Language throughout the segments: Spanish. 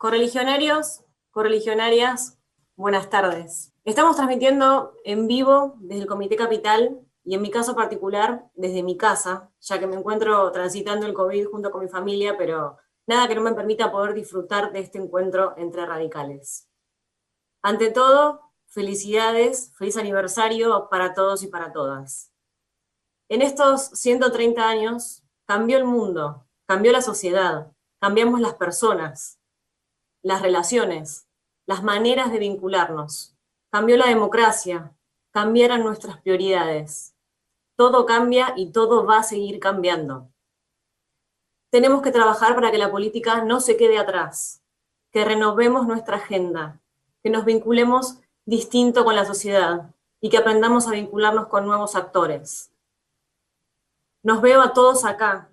Correligionarios, correligionarias, buenas tardes. Estamos transmitiendo en vivo desde el Comité Capital y en mi caso particular desde mi casa, ya que me encuentro transitando el COVID junto con mi familia, pero nada que no me permita poder disfrutar de este encuentro entre radicales. Ante todo, felicidades, feliz aniversario para todos y para todas. En estos 130 años cambió el mundo, cambió la sociedad, cambiamos las personas, las relaciones, las maneras de vincularnos. Cambió la democracia, cambiaron nuestras prioridades. Todo cambia y todo va a seguir cambiando. Tenemos que trabajar para que la política no se quede atrás, que renovemos nuestra agenda, que nos vinculemos distinto con la sociedad y que aprendamos a vincularnos con nuevos actores. Nos veo a todos acá,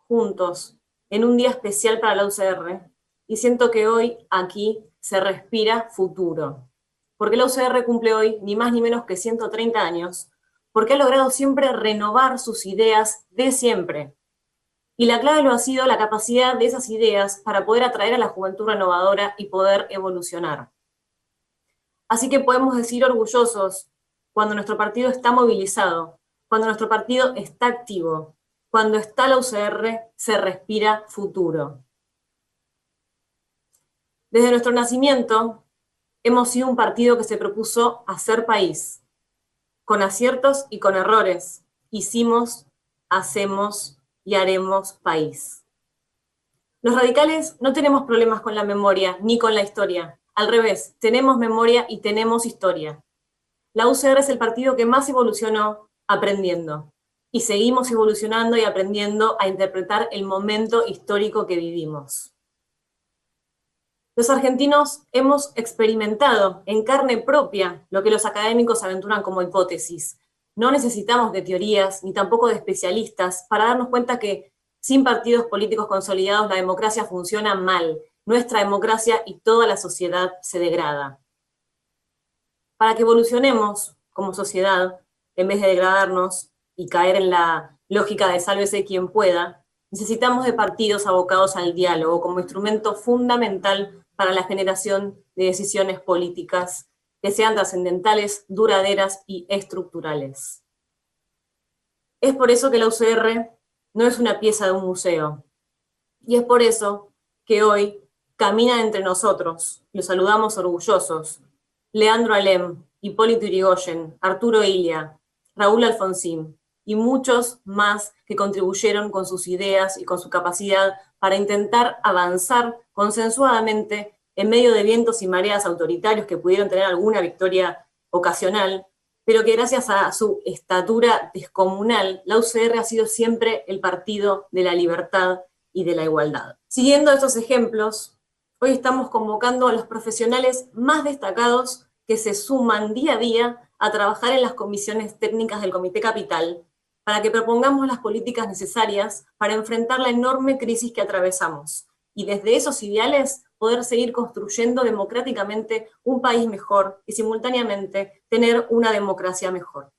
juntos, en un día especial para la UCR, y siento que hoy, aquí, se respira futuro. Porque la UCR cumple hoy ni más ni menos que 130 años, porque ha logrado siempre renovar sus ideas de siempre. Y la clave lo ha sido la capacidad de esas ideas para poder atraer a la juventud renovadora y poder evolucionar. Así que podemos decir orgullosos cuando nuestro partido está movilizado, cuando nuestro partido está activo, cuando está la UCR, se respira futuro. Desde nuestro nacimiento, hemos sido un partido que se propuso hacer país, con aciertos y con errores. Hicimos, hacemos y haremos país. Los radicales no tenemos problemas con la memoria ni con la historia. Al revés, tenemos memoria y tenemos historia. La UCR es el partido que más evolucionó aprendiendo. Y seguimos evolucionando y aprendiendo a interpretar el momento histórico que vivimos. Los argentinos hemos experimentado en carne propia lo que los académicos aventuran como hipótesis. No necesitamos de teorías ni tampoco de especialistas para darnos cuenta que sin partidos políticos consolidados la democracia funciona mal. Nuestra democracia y toda la sociedad se degrada. Para que evolucionemos como sociedad, en vez de degradarnos y caer en la lógica de sálvese quien pueda, necesitamos de partidos abocados al diálogo como instrumento fundamental para la generación de decisiones políticas que sean trascendentales, duraderas y estructurales. Es por eso que la UCR no es una pieza de un museo. Y es por eso que hoy camina entre nosotros, los saludamos orgullosos, Leandro Alem, Hipólito Yrigoyen, Arturo Illia, Raúl Alfonsín y muchos más que contribuyeron con sus ideas y con su capacidad para intentar avanzar consensuadamente en medio de vientos y mareas autoritarios que pudieron tener alguna victoria ocasional, pero que gracias a su estatura descomunal, la UCR ha sido siempre el partido de la libertad y de la igualdad. Siguiendo estos ejemplos, hoy estamos convocando a los profesionales más destacados que se suman día a día a trabajar en las comisiones técnicas del Comité Capital para que propongamos las políticas necesarias para enfrentar la enorme crisis que atravesamos y desde esos ideales poder seguir construyendo democráticamente un país mejor y simultáneamente tener una democracia mejor.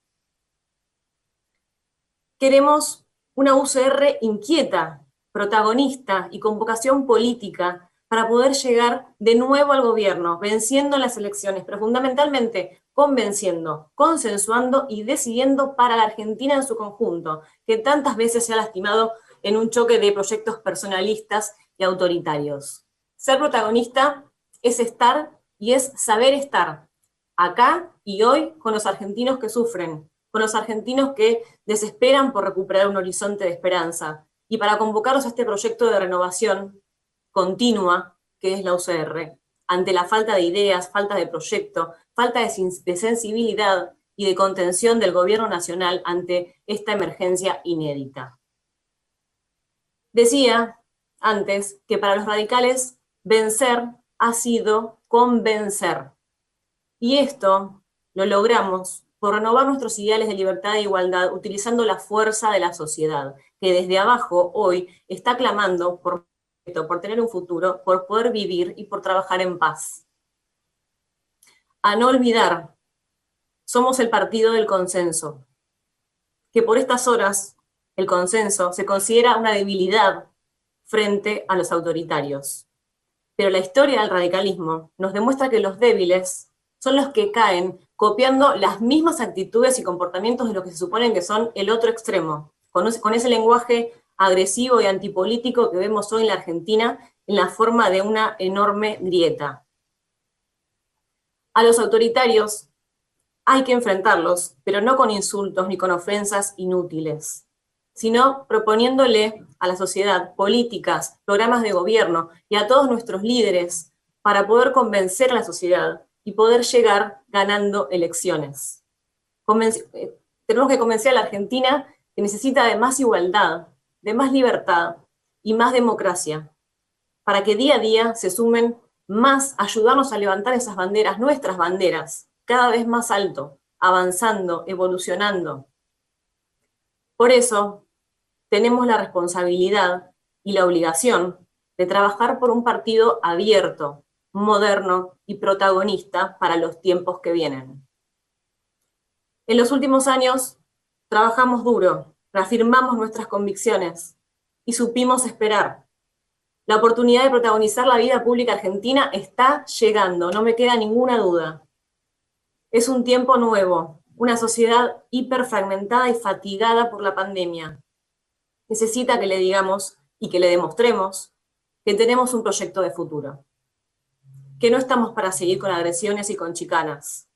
Queremos una UCR inquieta, protagonista y con vocación política para poder llegar de nuevo al gobierno, venciendo las elecciones, pero fundamentalmente convenciendo, consensuando y decidiendo para la Argentina en su conjunto, que tantas veces se ha lastimado en un choque de proyectos personalistas y autoritarios. Ser protagonista es estar y es saber estar acá y hoy con los argentinos que sufren, con los argentinos que desesperan por recuperar un horizonte de esperanza, y para convocarlos a este proyecto de renovación continua que es la UCR, ante la falta de ideas, falta de proyecto, falta de sensibilidad y de contención del gobierno nacional ante esta emergencia inédita. Decía antes que para los radicales vencer ha sido convencer. Y esto lo logramos por renovar nuestros ideales de libertad e igualdad utilizando la fuerza de la sociedad, que desde abajo hoy está clamando por tener un futuro, por poder vivir y por trabajar en paz. A no olvidar, somos el partido del consenso, que por estas horas el consenso se considera una debilidad frente a los autoritarios. Pero la historia del radicalismo nos demuestra que los débiles son los que caen copiando las mismas actitudes y comportamientos de los que se suponen que son el otro extremo, con ese lenguaje agresivo y antipolítico que vemos hoy en la Argentina en la forma de una enorme grieta. A los autoritarios hay que enfrentarlos, pero no con insultos ni con ofensas inútiles, sino proponiéndole a la sociedad políticas, programas de gobierno y a todos nuestros líderes para poder convencer a la sociedad y poder llegar ganando elecciones. Tenemos que convencer a la Argentina que necesita de más igualdad, de más libertad y más democracia, para que día a día se sumen más a ayudarnos a levantar esas banderas, nuestras banderas, cada vez más alto, avanzando, evolucionando. Por eso, tenemos la responsabilidad y la obligación de trabajar por un partido abierto, moderno y protagonista para los tiempos que vienen. En los últimos años, trabajamos duro, reafirmamos nuestras convicciones y supimos esperar. La oportunidad de protagonizar la vida pública argentina está llegando, no me queda ninguna duda. Es un tiempo nuevo, una sociedad hiperfragmentada y fatigada por la pandemia. Necesita que le digamos y que le demostremos que tenemos un proyecto de futuro, que no estamos para seguir con agresiones y con chicanas.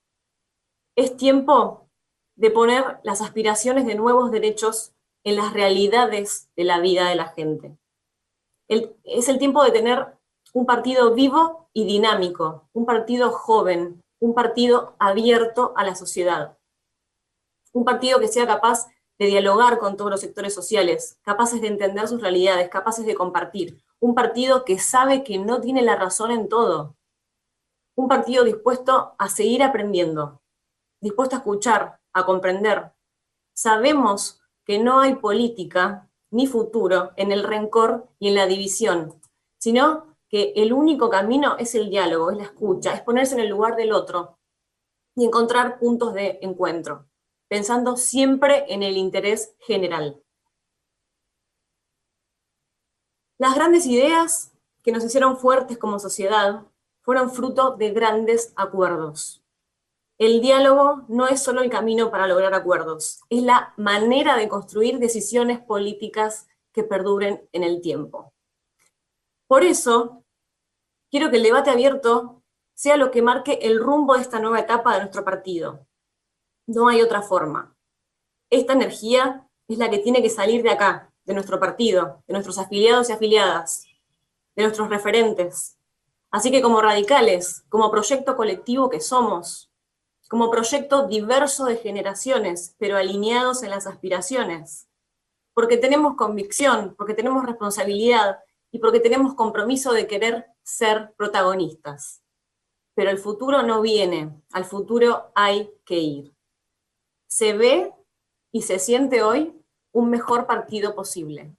Es tiempo de poner las aspiraciones de nuevos derechos en las realidades de la vida de la gente. Es el tiempo de tener un partido vivo y dinámico, un partido joven, un partido abierto a la sociedad, un partido que sea capaz de dialogar con todos los sectores sociales, capaces de entender sus realidades, capaces de compartir, un partido que sabe que no tiene la razón en todo, un partido dispuesto a seguir aprendiendo, dispuesto a escuchar, a comprender. Sabemos que no hay política ni futuro en el rencor y en la división, sino que el único camino es el diálogo, es la escucha, es ponerse en el lugar del otro y encontrar puntos de encuentro, pensando siempre en el interés general. Las grandes ideas que nos hicieron fuertes como sociedad fueron fruto de grandes acuerdos. El diálogo no es solo el camino para lograr acuerdos, es la manera de construir decisiones políticas que perduren en el tiempo. Por eso, quiero que el debate abierto sea lo que marque el rumbo de esta nueva etapa de nuestro partido. No hay otra forma. Esta energía es la que tiene que salir de acá, de nuestro partido, de nuestros afiliados y afiliadas, de nuestros referentes. Así que como radicales, como proyecto colectivo que somos, como proyecto diverso de generaciones, pero alineados en las aspiraciones, porque tenemos convicción, porque tenemos responsabilidad y porque tenemos compromiso de querer ser protagonistas. Pero el futuro no viene, al futuro hay que ir. Se ve y se siente hoy un mejor partido posible.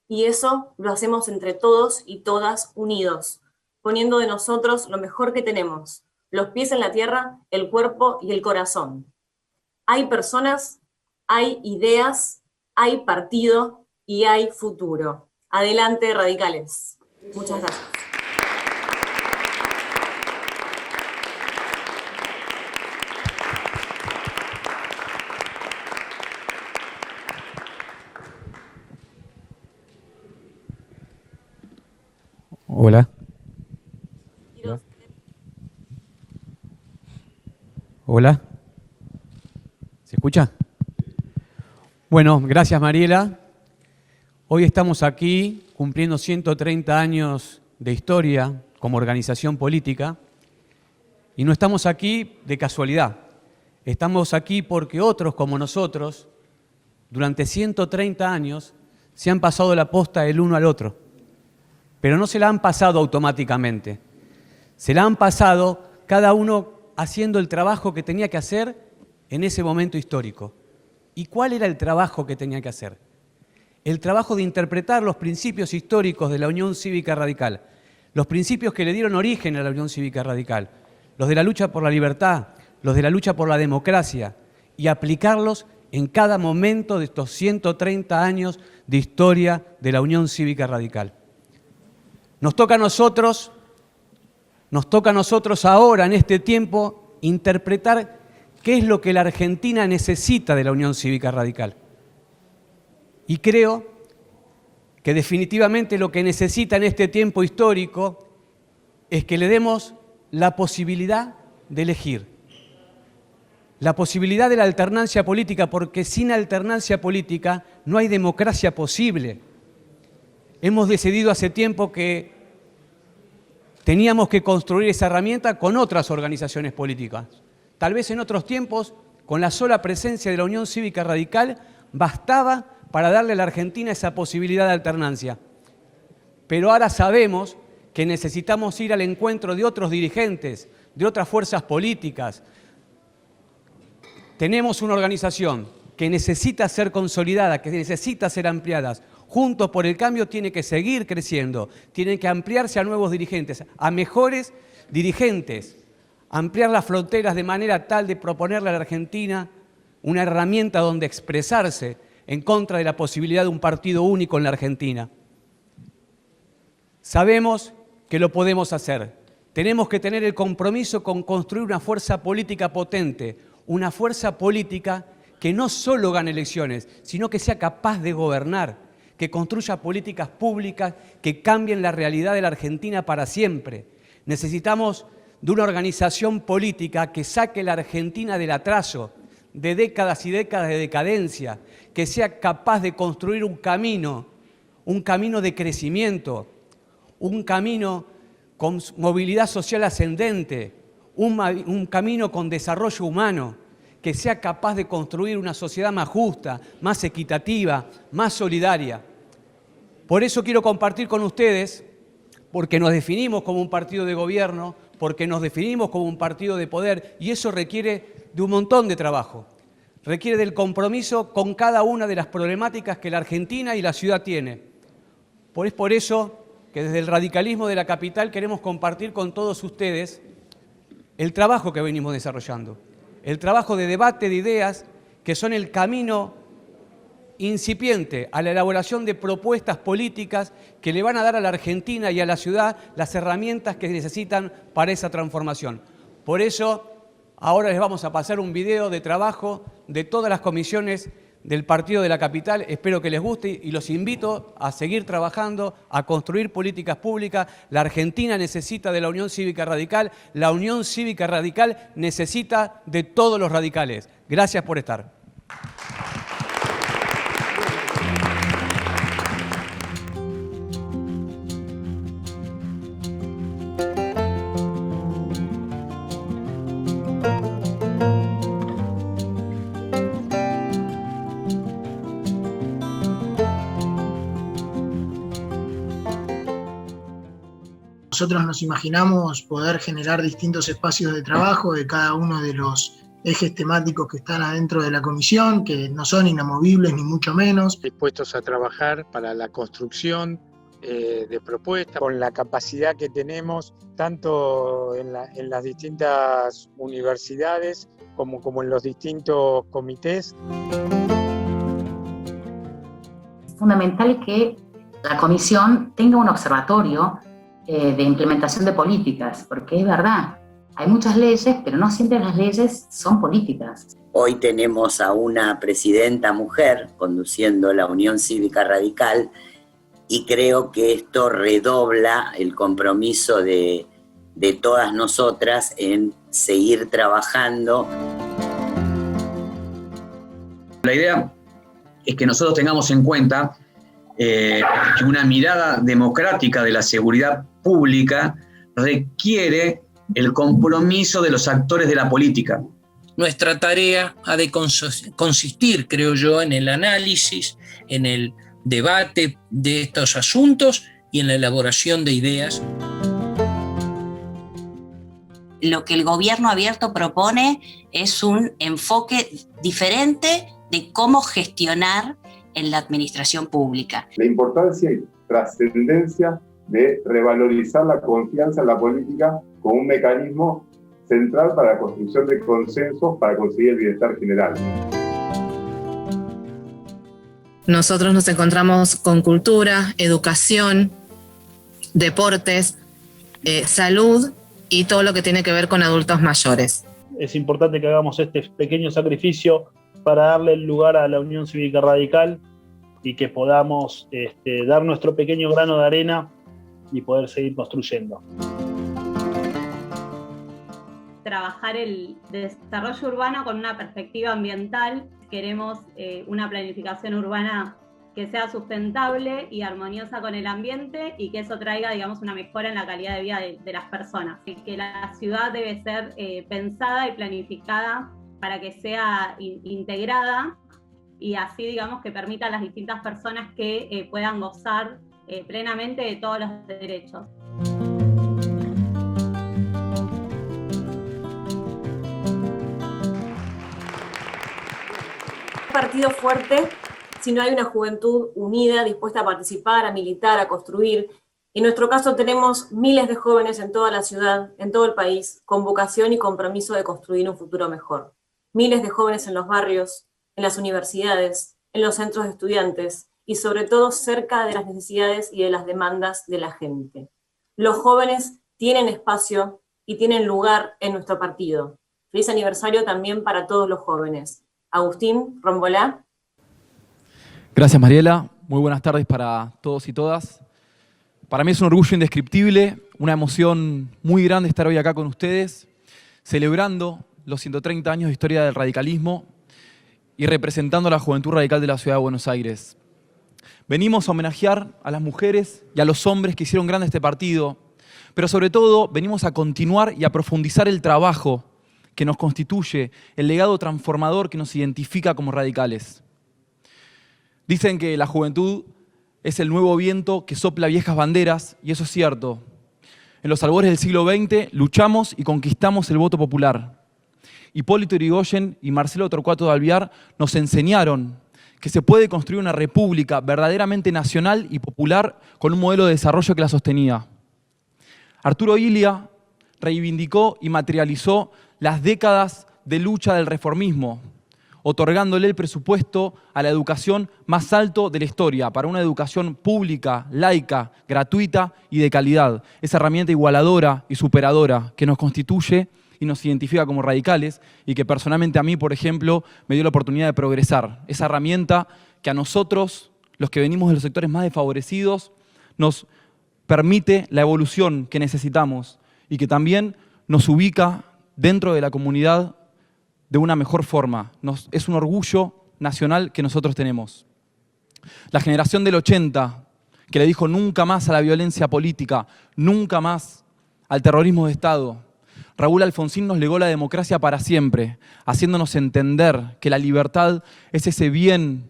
Y eso lo hacemos entre todos y todas unidos, poniendo de nosotros lo mejor que tenemos, los pies en la tierra, el cuerpo y el corazón. Hay personas, hay ideas, hay partido y hay futuro. Adelante, radicales. Muchas gracias. Hola. Hola. ¿Se escucha? Bueno, gracias Mariela. Hoy estamos aquí cumpliendo 130 años de historia como organización política y no estamos aquí de casualidad. Estamos aquí porque otros como nosotros durante 130 años se han pasado la posta el uno al otro. Pero no se la han pasado automáticamente. Se la han pasado cada uno haciendo el trabajo que tenía que hacer en ese momento histórico. ¿Y cuál era el trabajo que tenía que hacer? El trabajo de interpretar los principios históricos de la Unión Cívica Radical, los principios que le dieron origen a la Unión Cívica Radical, los de la lucha por la libertad, los de la lucha por la democracia, y aplicarlos en cada momento de estos 130 años de historia de la Unión Cívica Radical. Nos toca a nosotros Nos toca a nosotros ahora, en este tiempo, interpretar qué es lo que la Argentina necesita de la Unión Cívica Radical. Y creo que definitivamente lo que necesita en este tiempo histórico es que le demos la posibilidad de elegir, la posibilidad de la alternancia política, porque sin alternancia política no hay democracia posible. Hemos decidido hace tiempo que teníamos que construir esa herramienta con otras organizaciones políticas. Tal vez en otros tiempos, con la sola presencia de la Unión Cívica Radical, bastaba para darle a la Argentina esa posibilidad de alternancia. Pero ahora sabemos que necesitamos ir al encuentro de otros dirigentes, de otras fuerzas políticas. Tenemos una organización que necesita ser consolidada, que necesita ser ampliada. Juntos por el Cambio tiene que seguir creciendo, tiene que ampliarse a nuevos dirigentes, a mejores dirigentes, ampliar las fronteras de manera tal de proponerle a la Argentina una herramienta donde expresarse en contra de la posibilidad de un partido único en la Argentina. Sabemos que lo podemos hacer. Tenemos que tener el compromiso con construir una fuerza política potente, una fuerza política que no solo gane elecciones, sino que sea capaz de gobernar, que construya políticas públicas que cambien la realidad de la Argentina para siempre. Necesitamos de una organización política que saque a la Argentina del atraso, de décadas y décadas de decadencia, que sea capaz de construir un camino de crecimiento, un camino con movilidad social ascendente, un camino con desarrollo humano, que sea capaz de construir una sociedad más justa, más equitativa, más solidaria. Por eso quiero compartir con ustedes, porque nos definimos como un partido de gobierno, porque nos definimos como un partido de poder, y eso requiere de un montón de trabajo. Requiere del compromiso con cada una de las problemáticas que la Argentina y la ciudad tiene. Es por eso que desde el radicalismo de la capital queremos compartir con todos ustedes el trabajo que venimos desarrollando, el trabajo de debate de ideas que son el camino incipiente a la elaboración de propuestas políticas que le van a dar a la Argentina y a la ciudad las herramientas que necesitan para esa transformación. Por eso, ahora les vamos a pasar un video de trabajo de todas las comisiones del Partido de la Capital. Espero que les guste y los invito a seguir trabajando, a construir políticas públicas. La Argentina necesita de la Unión Cívica Radical, la Unión Cívica Radical necesita de todos los radicales. Gracias por estar. Nosotros nos imaginamos poder generar distintos espacios de trabajo de cada uno de los ejes temáticos que están adentro de la comisión, que no son inamovibles ni mucho menos. Dispuestos a trabajar para la construcción de propuestas, con la capacidad que tenemos tanto en las distintas universidades como en los distintos comités. Es fundamental que la comisión tenga un observatorio de implementación de políticas, porque es verdad, hay muchas leyes, pero no siempre las leyes son políticas. Hoy tenemos a una presidenta mujer conduciendo la Unión Cívica Radical y creo que esto redobla el compromiso de todas nosotras en seguir trabajando. La idea es que nosotros tengamos en cuenta que una mirada democrática de la seguridad pública requiere el compromiso de los actores de la política. Nuestra tarea ha de consistir, creo yo, en el análisis, en el debate de estos asuntos y en la elaboración de ideas. Lo que el gobierno abierto propone es un enfoque diferente de cómo gestionar en la administración pública. La importancia y trascendencia de revalorizar la confianza en la política como un mecanismo central para la construcción de consensos para conseguir el bienestar general. Nosotros nos encontramos con cultura, educación, deportes, salud y todo lo que tiene que ver con adultos mayores. Es importante que hagamos este pequeño sacrificio para darle el lugar a la Unión Cívica Radical y que podamos dar nuestro pequeño grano de arena y poder seguir construyendo. Trabajar el desarrollo urbano con una perspectiva ambiental. Queremos una planificación urbana que sea sustentable y armoniosa con el ambiente y que eso traiga, digamos, una mejora en la calidad de vida de las personas. Y que la ciudad debe ser pensada y planificada para que sea integrada y así, digamos, que permita a las distintas personas que puedan gozar plenamente de todos los derechos. Un partido fuerte si no hay una juventud unida, dispuesta a participar, a militar, a construir. En nuestro caso tenemos miles de jóvenes en toda la ciudad, en todo el país, con vocación y compromiso de construir un futuro mejor. Miles de jóvenes en los barrios, en las universidades, en los centros de estudiantes y sobre todo cerca de las necesidades y de las demandas de la gente. Los jóvenes tienen espacio y tienen lugar en nuestro partido. Feliz aniversario también para todos los jóvenes. Agustín Rombolá. Gracias, Mariela. Muy buenas tardes para todos y todas. Para mí es un orgullo indescriptible, una emoción muy grande estar hoy acá con ustedes, celebrando los 130 años de historia del radicalismo y representando a la juventud radical de la Ciudad de Buenos Aires. Venimos a homenajear a las mujeres y a los hombres que hicieron grande este partido, pero sobre todo venimos a continuar y a profundizar el trabajo que nos constituye, el legado transformador que nos identifica como radicales. Dicen que la juventud es el nuevo viento que sopla viejas banderas, y eso es cierto. En los albores del siglo XX luchamos y conquistamos el voto popular. Hipólito Yrigoyen y Marcelo Torcuato de Alvear nos enseñaron que se puede construir una república verdaderamente nacional y popular con un modelo de desarrollo que la sostenía. Arturo Illia reivindicó y materializó las décadas de lucha del reformismo, otorgándole el presupuesto a la educación más alto de la historia, para una educación pública, laica, gratuita y de calidad. Esa herramienta igualadora y superadora que nos constituye y nos identifica como radicales y que personalmente a mí, por ejemplo, me dio la oportunidad de progresar. Esa herramienta que a nosotros, los que venimos de los sectores más desfavorecidos, nos permite la evolución que necesitamos y que también nos ubica dentro de la comunidad de una mejor forma. Es un orgullo nacional que nosotros tenemos. La generación del 80, que le dijo nunca más a la violencia política, nunca más al terrorismo de Estado. Raúl Alfonsín nos legó la democracia para siempre, haciéndonos entender que la libertad es ese bien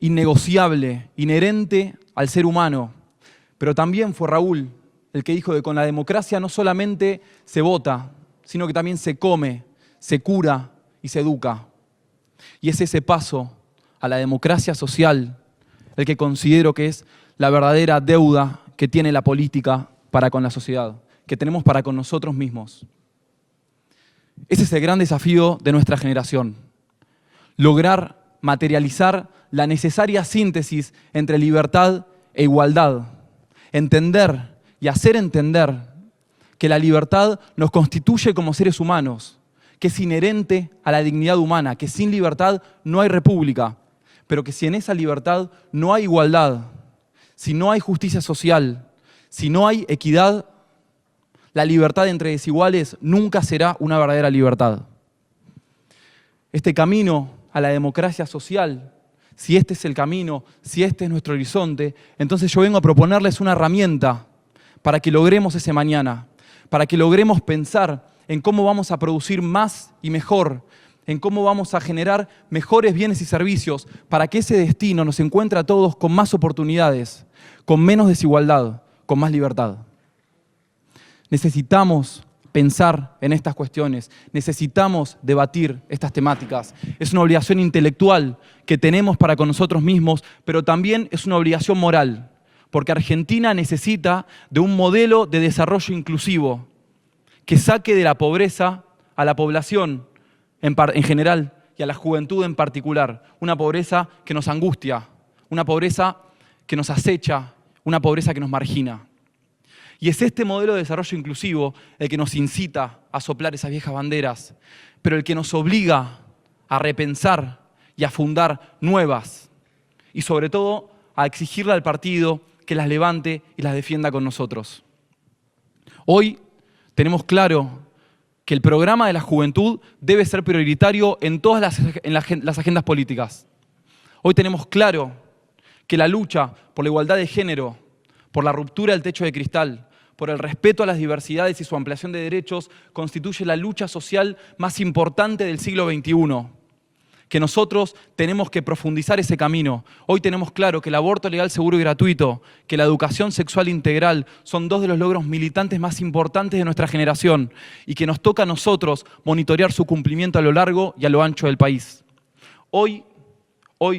innegociable, inherente al ser humano. Pero también fue Raúl el que dijo que con la democracia no solamente se vota, sino que también se come, se cura y se educa. Y es ese paso a la democracia social el que considero que es la verdadera deuda que tiene la política para con la sociedad, que tenemos para con nosotros mismos. Ese es el gran desafío de nuestra generación. Lograr materializar la necesaria síntesis entre libertad e igualdad. Entender y hacer entender que la libertad nos constituye como seres humanos, que es inherente a la dignidad humana, que sin libertad no hay república, pero que si en esa libertad no hay igualdad, si no hay justicia social, si no hay equidad, la libertad entre desiguales nunca será una verdadera libertad. Este camino a la democracia social, si este es el camino, si este es nuestro horizonte, entonces yo vengo a proponerles una herramienta para que logremos ese mañana, para que logremos pensar en cómo vamos a producir más y mejor, en cómo vamos a generar mejores bienes y servicios, para que ese destino nos encuentre a todos con más oportunidades, con menos desigualdad, con más libertad. Necesitamos pensar en estas cuestiones, necesitamos debatir estas temáticas. Es una obligación intelectual que tenemos para con nosotros mismos, pero también es una obligación moral, porque Argentina necesita de un modelo de desarrollo inclusivo que saque de la pobreza a la población en general y a la juventud en particular. Una pobreza que nos angustia, una pobreza que nos acecha, una pobreza que nos margina. Y es este modelo de desarrollo inclusivo el que nos incita a soplar esas viejas banderas, pero el que nos obliga a repensar y a fundar nuevas. Y sobre todo, a exigirle al partido que las levante y las defienda con nosotros. Hoy tenemos claro que el programa de la juventud debe ser prioritario en todas las agendas políticas. Hoy tenemos claro que la lucha por la igualdad de género, por la ruptura del techo de cristal, por el respeto a las diversidades y su ampliación de derechos, constituye la lucha social más importante del siglo XXI. Que nosotros tenemos que profundizar ese camino. Hoy tenemos claro que el aborto legal, seguro y gratuito, que la educación sexual integral son dos de los logros militantes más importantes de nuestra generación y que nos toca a nosotros monitorear su cumplimiento a lo largo y a lo ancho del país. Hoy,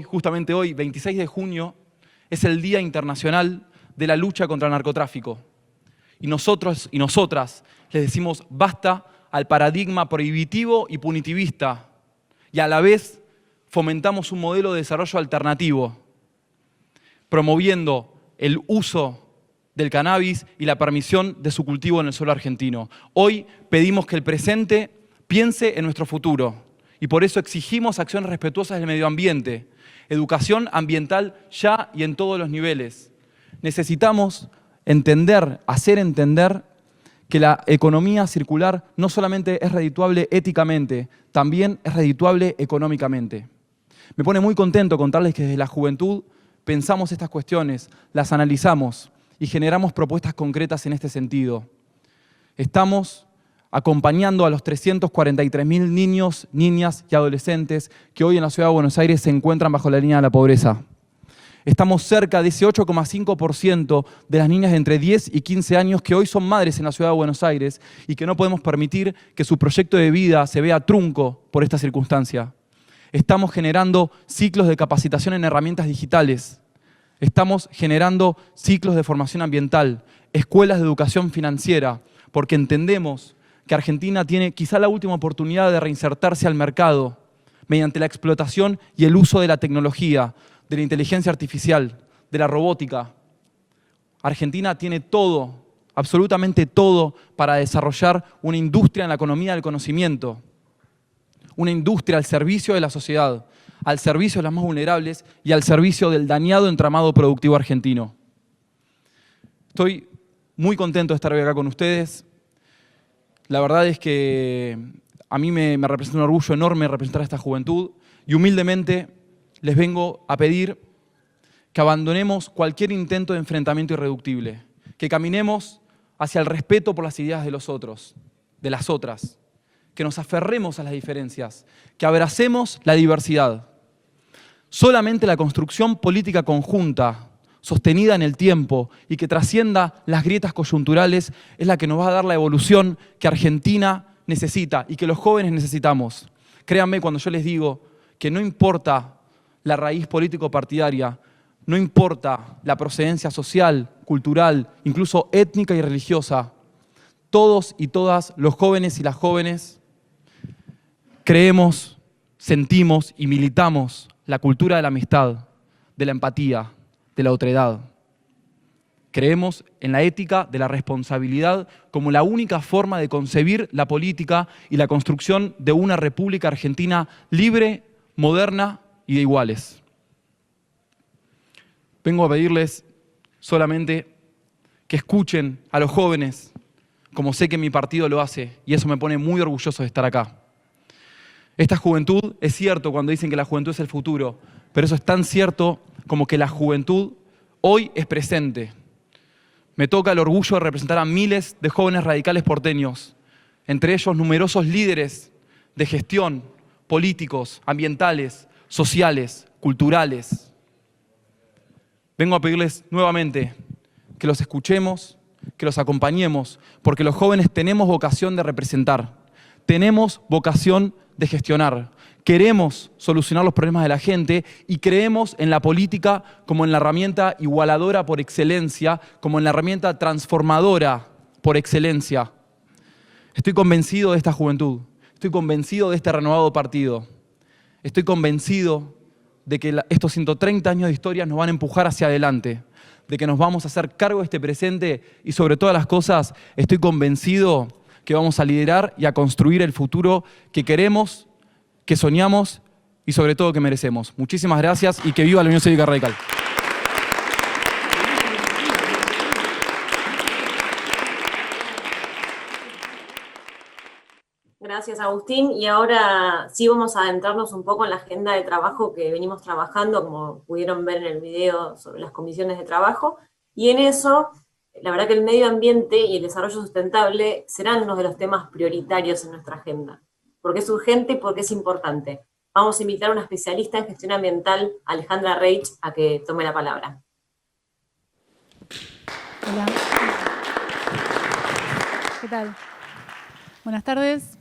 justamente hoy, 26 de junio, es el Día Internacional de la Lucha contra el Narcotráfico. Y nosotros y nosotras les decimos basta al paradigma prohibitivo y punitivista y a la vez fomentamos un modelo de desarrollo alternativo, promoviendo el uso del cannabis y la permisión de su cultivo en el suelo argentino. Hoy pedimos que el presente piense en nuestro futuro y por eso exigimos acciones respetuosas del medio ambiente, educación ambiental ya y en todos los niveles. Necesitamos hacer entender que la economía circular no solamente es redituable éticamente, también es redituable económicamente. Me pone muy contento contarles que desde la juventud pensamos estas cuestiones, las analizamos y generamos propuestas concretas en este sentido. Estamos acompañando a los 343.000 niños, niñas y adolescentes que hoy en la Ciudad de Buenos Aires se encuentran bajo la línea de la pobreza. Estamos cerca de ese 8,5% de las niñas de entre 10 y 15 años que hoy son madres en la Ciudad de Buenos Aires y que no podemos permitir que su proyecto de vida se vea trunco por esta circunstancia. Estamos generando ciclos de capacitación en herramientas digitales. Estamos generando ciclos de formación ambiental, escuelas de educación financiera, porque entendemos que Argentina tiene quizá la última oportunidad de reinsertarse al mercado mediante la explotación y el uso de la tecnología, de la inteligencia artificial, de la robótica. Argentina tiene todo, absolutamente todo, para desarrollar una industria en la economía del conocimiento, una industria al servicio de la sociedad, al servicio de los más vulnerables y al servicio del dañado entramado productivo argentino. Estoy muy contento de estar hoy acá con ustedes. La verdad es que a mí me representa un orgullo enorme representar a esta juventud y humildemente les vengo a pedir que abandonemos cualquier intento de enfrentamiento irreductible, que caminemos hacia el respeto por las ideas de los otros, de las otras, que nos aferremos a las diferencias, que abracemos la diversidad. Solamente la construcción política conjunta, sostenida en el tiempo y que trascienda las grietas coyunturales es la que nos va a dar la evolución que Argentina necesita y que los jóvenes necesitamos. Créanme cuando yo les digo que no importa la raíz político-partidaria, no importa la procedencia social, cultural, incluso étnica y religiosa, todos y todas los jóvenes y las jóvenes creemos, sentimos y militamos la cultura de la amistad, de la empatía, de la otredad. Creemos en la ética de la responsabilidad como la única forma de concebir la política y la construcción de una República Argentina libre, moderna y de iguales. Vengo a pedirles solamente que escuchen a los jóvenes, como sé que mi partido lo hace, y eso me pone muy orgulloso de estar acá. Esta juventud, es cierto cuando dicen que la juventud es el futuro, pero eso es tan cierto como que la juventud hoy es presente. Me toca el orgullo de representar a miles de jóvenes radicales porteños, entre ellos numerosos líderes de gestión, políticos, ambientales, sociales, culturales. Vengo a pedirles nuevamente que los escuchemos, que los acompañemos, porque los jóvenes tenemos vocación de representar, tenemos vocación de gestionar, queremos solucionar los problemas de la gente y creemos en la política como en la herramienta igualadora por excelencia, como en la herramienta transformadora por excelencia. Estoy convencido de esta juventud, estoy convencido de este renovado partido, estoy convencido de que estos 130 años de historia nos van a empujar hacia adelante, de que nos vamos a hacer cargo de este presente y sobre todas las cosas estoy convencido que vamos a liderar y a construir el futuro que queremos, que soñamos y sobre todo que merecemos. Muchísimas gracias y que viva la Unión Cívica Radical. Gracias, Agustín. Y ahora sí vamos a adentrarnos un poco en la agenda de trabajo que venimos trabajando, como pudieron ver en el video sobre las comisiones de trabajo. Y en eso, la verdad que el medio ambiente y el desarrollo sustentable serán uno de los temas prioritarios en nuestra agenda, porque es urgente y porque es importante. Vamos a invitar a una especialista en gestión ambiental, Alejandra Reich, a que tome la palabra. Hola. ¿Qué tal? Buenas tardes.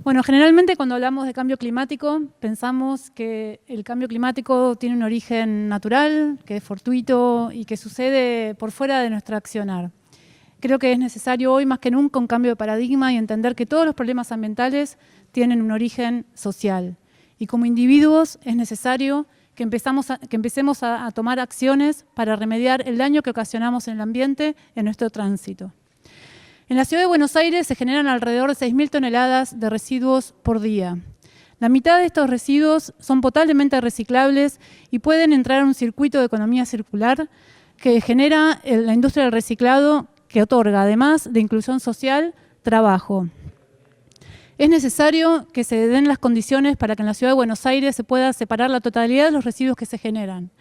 Bueno, generalmente cuando hablamos de cambio climático, pensamos que el cambio climático tiene un origen natural, que es fortuito y que sucede por fuera de nuestro accionar. Creo que es necesario hoy más que nunca un cambio de paradigma y entender que todos los problemas ambientales tienen un origen social. Y como individuos es necesario que empecemos a tomar acciones para remediar el daño que ocasionamos en el ambiente en nuestro tránsito. En la ciudad de Buenos Aires se generan alrededor de 6.000 toneladas de residuos por día. La mitad de estos residuos son potablemente reciclables y pueden entrar en un circuito de economía circular que genera la industria del reciclado, que otorga, además de inclusión social, trabajo. Es necesario que se den las condiciones para que en la ciudad de Buenos Aires se pueda separar la totalidad de los residuos que se generan.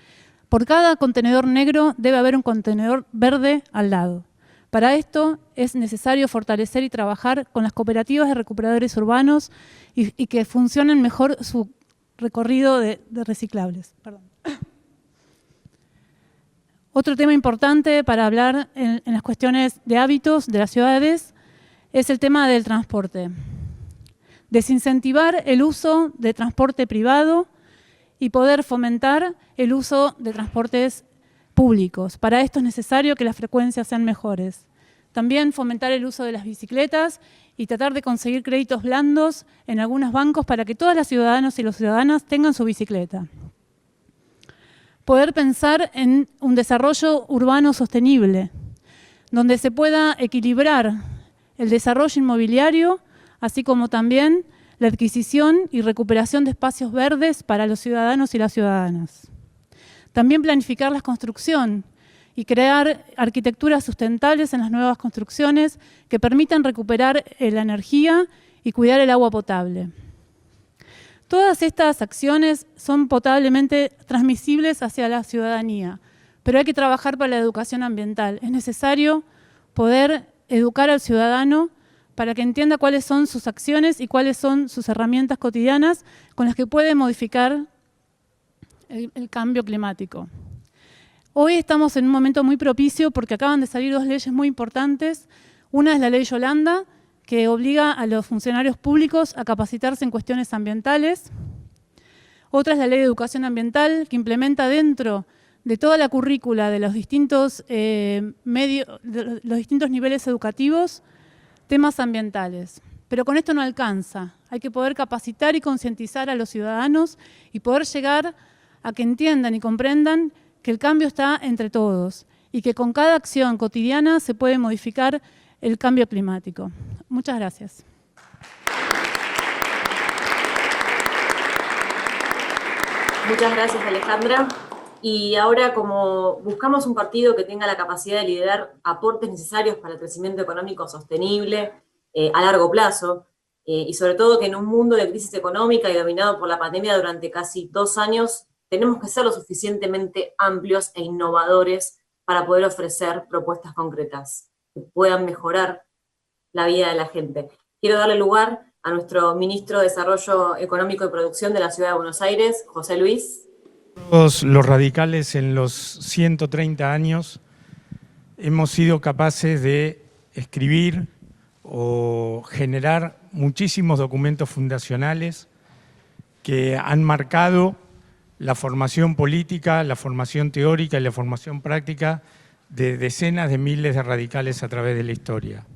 Por cada contenedor negro debe haber un contenedor verde al lado. Para esto es necesario fortalecer y trabajar con las cooperativas de recuperadores urbanos y que funcionen mejor su recorrido de reciclables. Perdón. Otro tema importante para hablar en las cuestiones de hábitos de las ciudades es el tema del transporte. Desincentivar el uso de transporte privado y poder fomentar el uso de transportes públicos. Para esto es necesario que las frecuencias sean mejores. También fomentar el uso de las bicicletas y tratar de conseguir créditos blandos en algunos bancos para que todas las ciudadanas y los ciudadanas tengan su bicicleta. Poder pensar en un desarrollo urbano sostenible, donde se pueda equilibrar el desarrollo inmobiliario, así como también la adquisición y recuperación de espacios verdes para los ciudadanos y las ciudadanas. También planificar la construcción y crear arquitecturas sustentables en las nuevas construcciones que permitan recuperar la energía y cuidar el agua potable. Todas estas acciones son potablemente transmisibles hacia la ciudadanía, pero hay que trabajar para la educación ambiental. Es necesario poder educar al ciudadano para que entienda cuáles son sus acciones y cuáles son sus herramientas cotidianas con las que puede modificar el cambio climático. Hoy estamos en un momento muy propicio porque acaban de salir dos leyes muy importantes. Una es la ley Yolanda, que obliga a los funcionarios públicos a capacitarse en cuestiones ambientales. Otra es la ley de educación ambiental, que implementa dentro de toda la currícula de los distintos, los distintos niveles educativos temas ambientales. Pero con esto no alcanza. Hay que poder capacitar y concientizar a los ciudadanos y poder llegar a que entiendan y comprendan que el cambio está entre todos y que con cada acción cotidiana se puede modificar el cambio climático. Muchas gracias. Muchas gracias, Alejandra. Y ahora, como buscamos un partido que tenga la capacidad de liderar aportes necesarios para el crecimiento económico sostenible a largo plazo, y sobre todo que en un mundo de crisis económica y dominado por la pandemia durante casi 2 años, tenemos que ser lo suficientemente amplios e innovadores para poder ofrecer propuestas concretas que puedan mejorar la vida de la gente. Quiero darle lugar a nuestro ministro de Desarrollo Económico y Producción de la Ciudad de Buenos Aires, José Luis. Todos los radicales en los 130 años hemos sido capaces de escribir o generar muchísimos documentos fundacionales que han marcado la formación política, la formación teórica y la formación práctica de decenas de miles de radicales a través de la historia.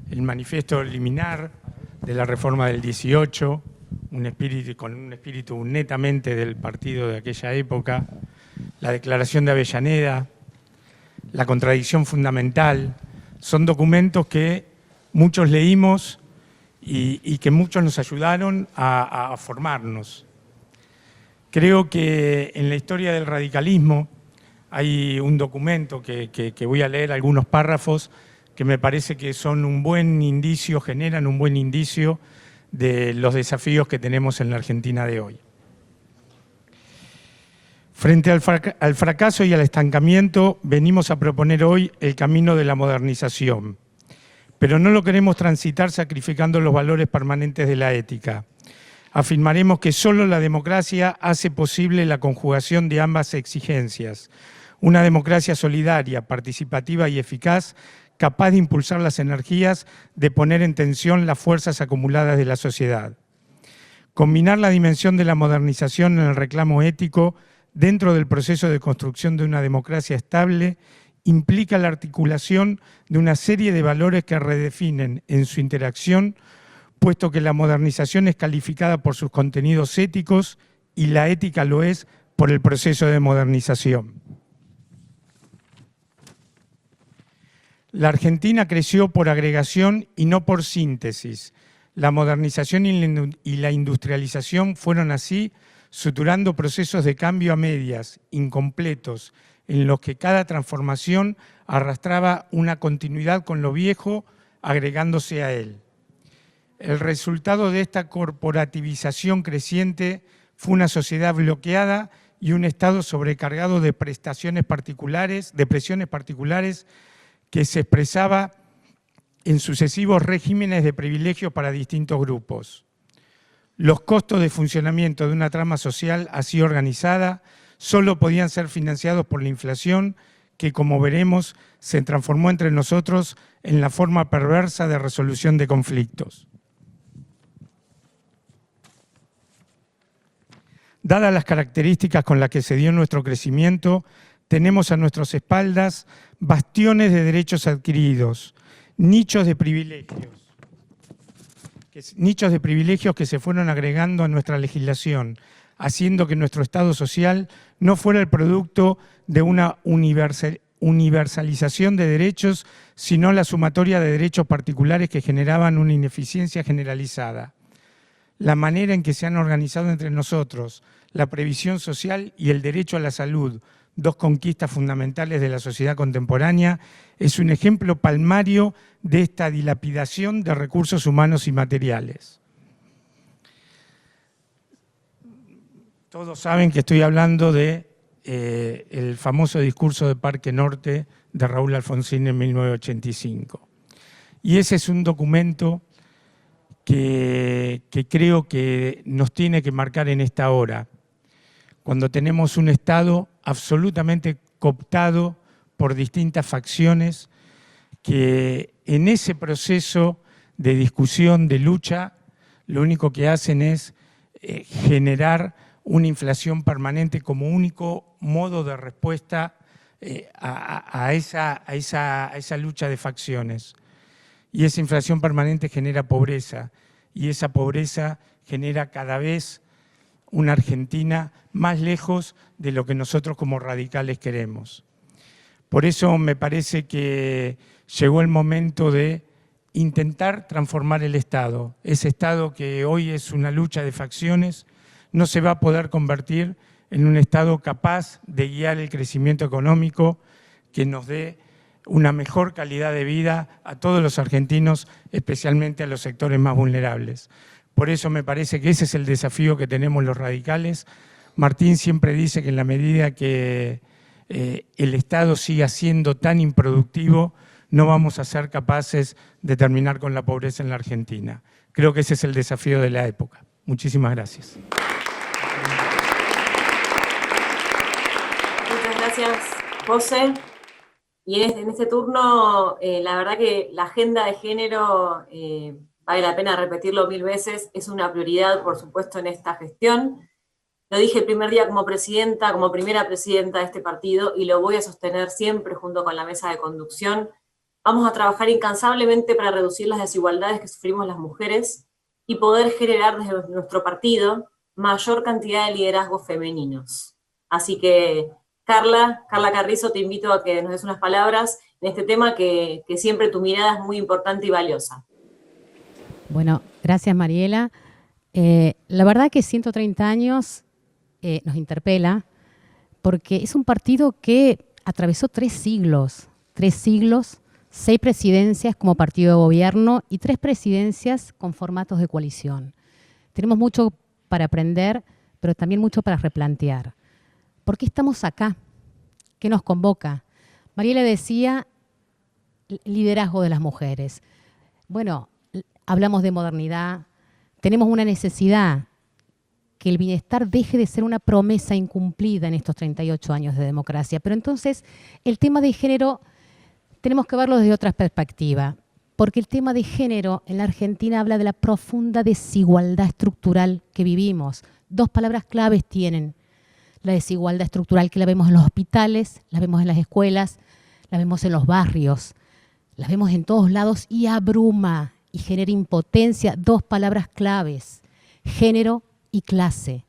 El manifiesto liminar de la reforma del 18, con un espíritu netamente del partido de aquella época, la declaración de Avellaneda, La contradicción fundamental, son documentos que muchos leímos y que muchos nos ayudaron a formarnos. Creo que en la historia del radicalismo hay un documento que voy a leer algunos párrafos que me parece que son un buen indicio, generan un buen indicio de los desafíos que tenemos en la Argentina de hoy. Frente al fracaso y al estancamiento, venimos a proponer hoy el camino de la modernización, pero no lo queremos transitar sacrificando los valores permanentes de la ética. Afirmaremos que solo la democracia hace posible la conjugación de ambas exigencias, una democracia solidaria, participativa y eficaz, capaz de impulsar las energías, de poner en tensión las fuerzas acumuladas de la sociedad. Combinar la dimensión de la modernización en el reclamo ético dentro del proceso de construcción de una democracia estable implica la articulación de una serie de valores que redefinen en su interacción, puesto que la modernización es calificada por sus contenidos éticos y la ética lo es por el proceso de modernización. La Argentina creció por agregación y no por síntesis. La modernización y la industrialización fueron así suturando procesos de cambio a medias, incompletos, en los que cada transformación arrastraba una continuidad con lo viejo, agregándose a él. El resultado de esta corporativización creciente fue una sociedad bloqueada y un Estado sobrecargado de presiones particulares que se expresaba en sucesivos regímenes de privilegios para distintos grupos. Los costos de funcionamiento de una trama social así organizada solo podían ser financiados por la inflación que, como veremos, se transformó entre nosotros en la forma perversa de resolución de conflictos. Dadas las características con las que se dio nuestro crecimiento, tenemos a nuestras espaldas bastiones de derechos adquiridos, nichos de privilegios que se fueron agregando a nuestra legislación, haciendo que nuestro Estado social no fuera el producto de una universalización de derechos, sino la sumatoria de derechos particulares que generaban una ineficiencia generalizada. La manera en que se han organizado entre nosotros la previsión social y el derecho a la salud, dos conquistas fundamentales de la sociedad contemporánea, es un ejemplo palmario de esta dilapidación de recursos humanos y materiales. Todos saben que estoy hablando de el famoso discurso de Parque Norte de Raúl Alfonsín en 1985. Y ese es un documento que creo que nos tiene que marcar en esta hora, cuando tenemos un Estado absolutamente cooptado por distintas facciones que en ese proceso de discusión, de lucha, lo único que hacen es generar una inflación permanente como único modo de respuesta a esa lucha de facciones. Y esa inflación permanente genera pobreza, y esa pobreza genera cada vez una Argentina más lejos de lo que nosotros como radicales queremos. Por eso me parece que llegó el momento de intentar transformar el Estado. Ese Estado que hoy es una lucha de facciones no se va a poder convertir en un Estado capaz de guiar el crecimiento económico que nos dé una mejor calidad de vida a todos los argentinos, especialmente a los sectores más vulnerables. Por eso me parece que ese es el desafío que tenemos los radicales. Martín siempre dice que en la medida que el Estado siga siendo tan improductivo, no vamos a ser capaces de terminar con la pobreza en la Argentina. Creo que ese es el desafío de la época. Muchísimas gracias. Muchas gracias, José. Y en este turno, la verdad que la agenda de género, vale la pena repetirlo 1000 veces, es una prioridad, por supuesto, en esta gestión. Lo dije el primer día como presidenta, como primera presidenta de este partido, y lo voy a sostener siempre junto con la mesa de conducción. Vamos a trabajar incansablemente para reducir las desigualdades que sufrimos las mujeres y poder generar desde nuestro partido mayor cantidad de liderazgos femeninos. Así que Carla Carrizo, te invito a que nos des unas palabras en este tema que siempre tu mirada es muy importante y valiosa. Bueno, gracias Mariela. La verdad que 130 años nos interpela porque es un partido que atravesó 3 siglos, 6 presidencias como partido de gobierno y 3 presidencias con formatos de coalición. Tenemos mucho para aprender, pero también mucho para replantear. ¿Por qué estamos acá? ¿Qué nos convoca? Mariela decía liderazgo de las mujeres. Bueno, hablamos de modernidad, tenemos una necesidad que el bienestar deje de ser una promesa incumplida en estos 38 años de democracia. Pero entonces el tema de género tenemos que verlo desde otra perspectiva, porque el tema de género en la Argentina habla de la profunda desigualdad estructural que vivimos. 2 palabras claves tienen la desigualdad estructural, que la vemos en los hospitales, la vemos en las escuelas, la vemos en los barrios, la vemos en todos lados y abruma y genera impotencia. 2 palabras claves, género y clase.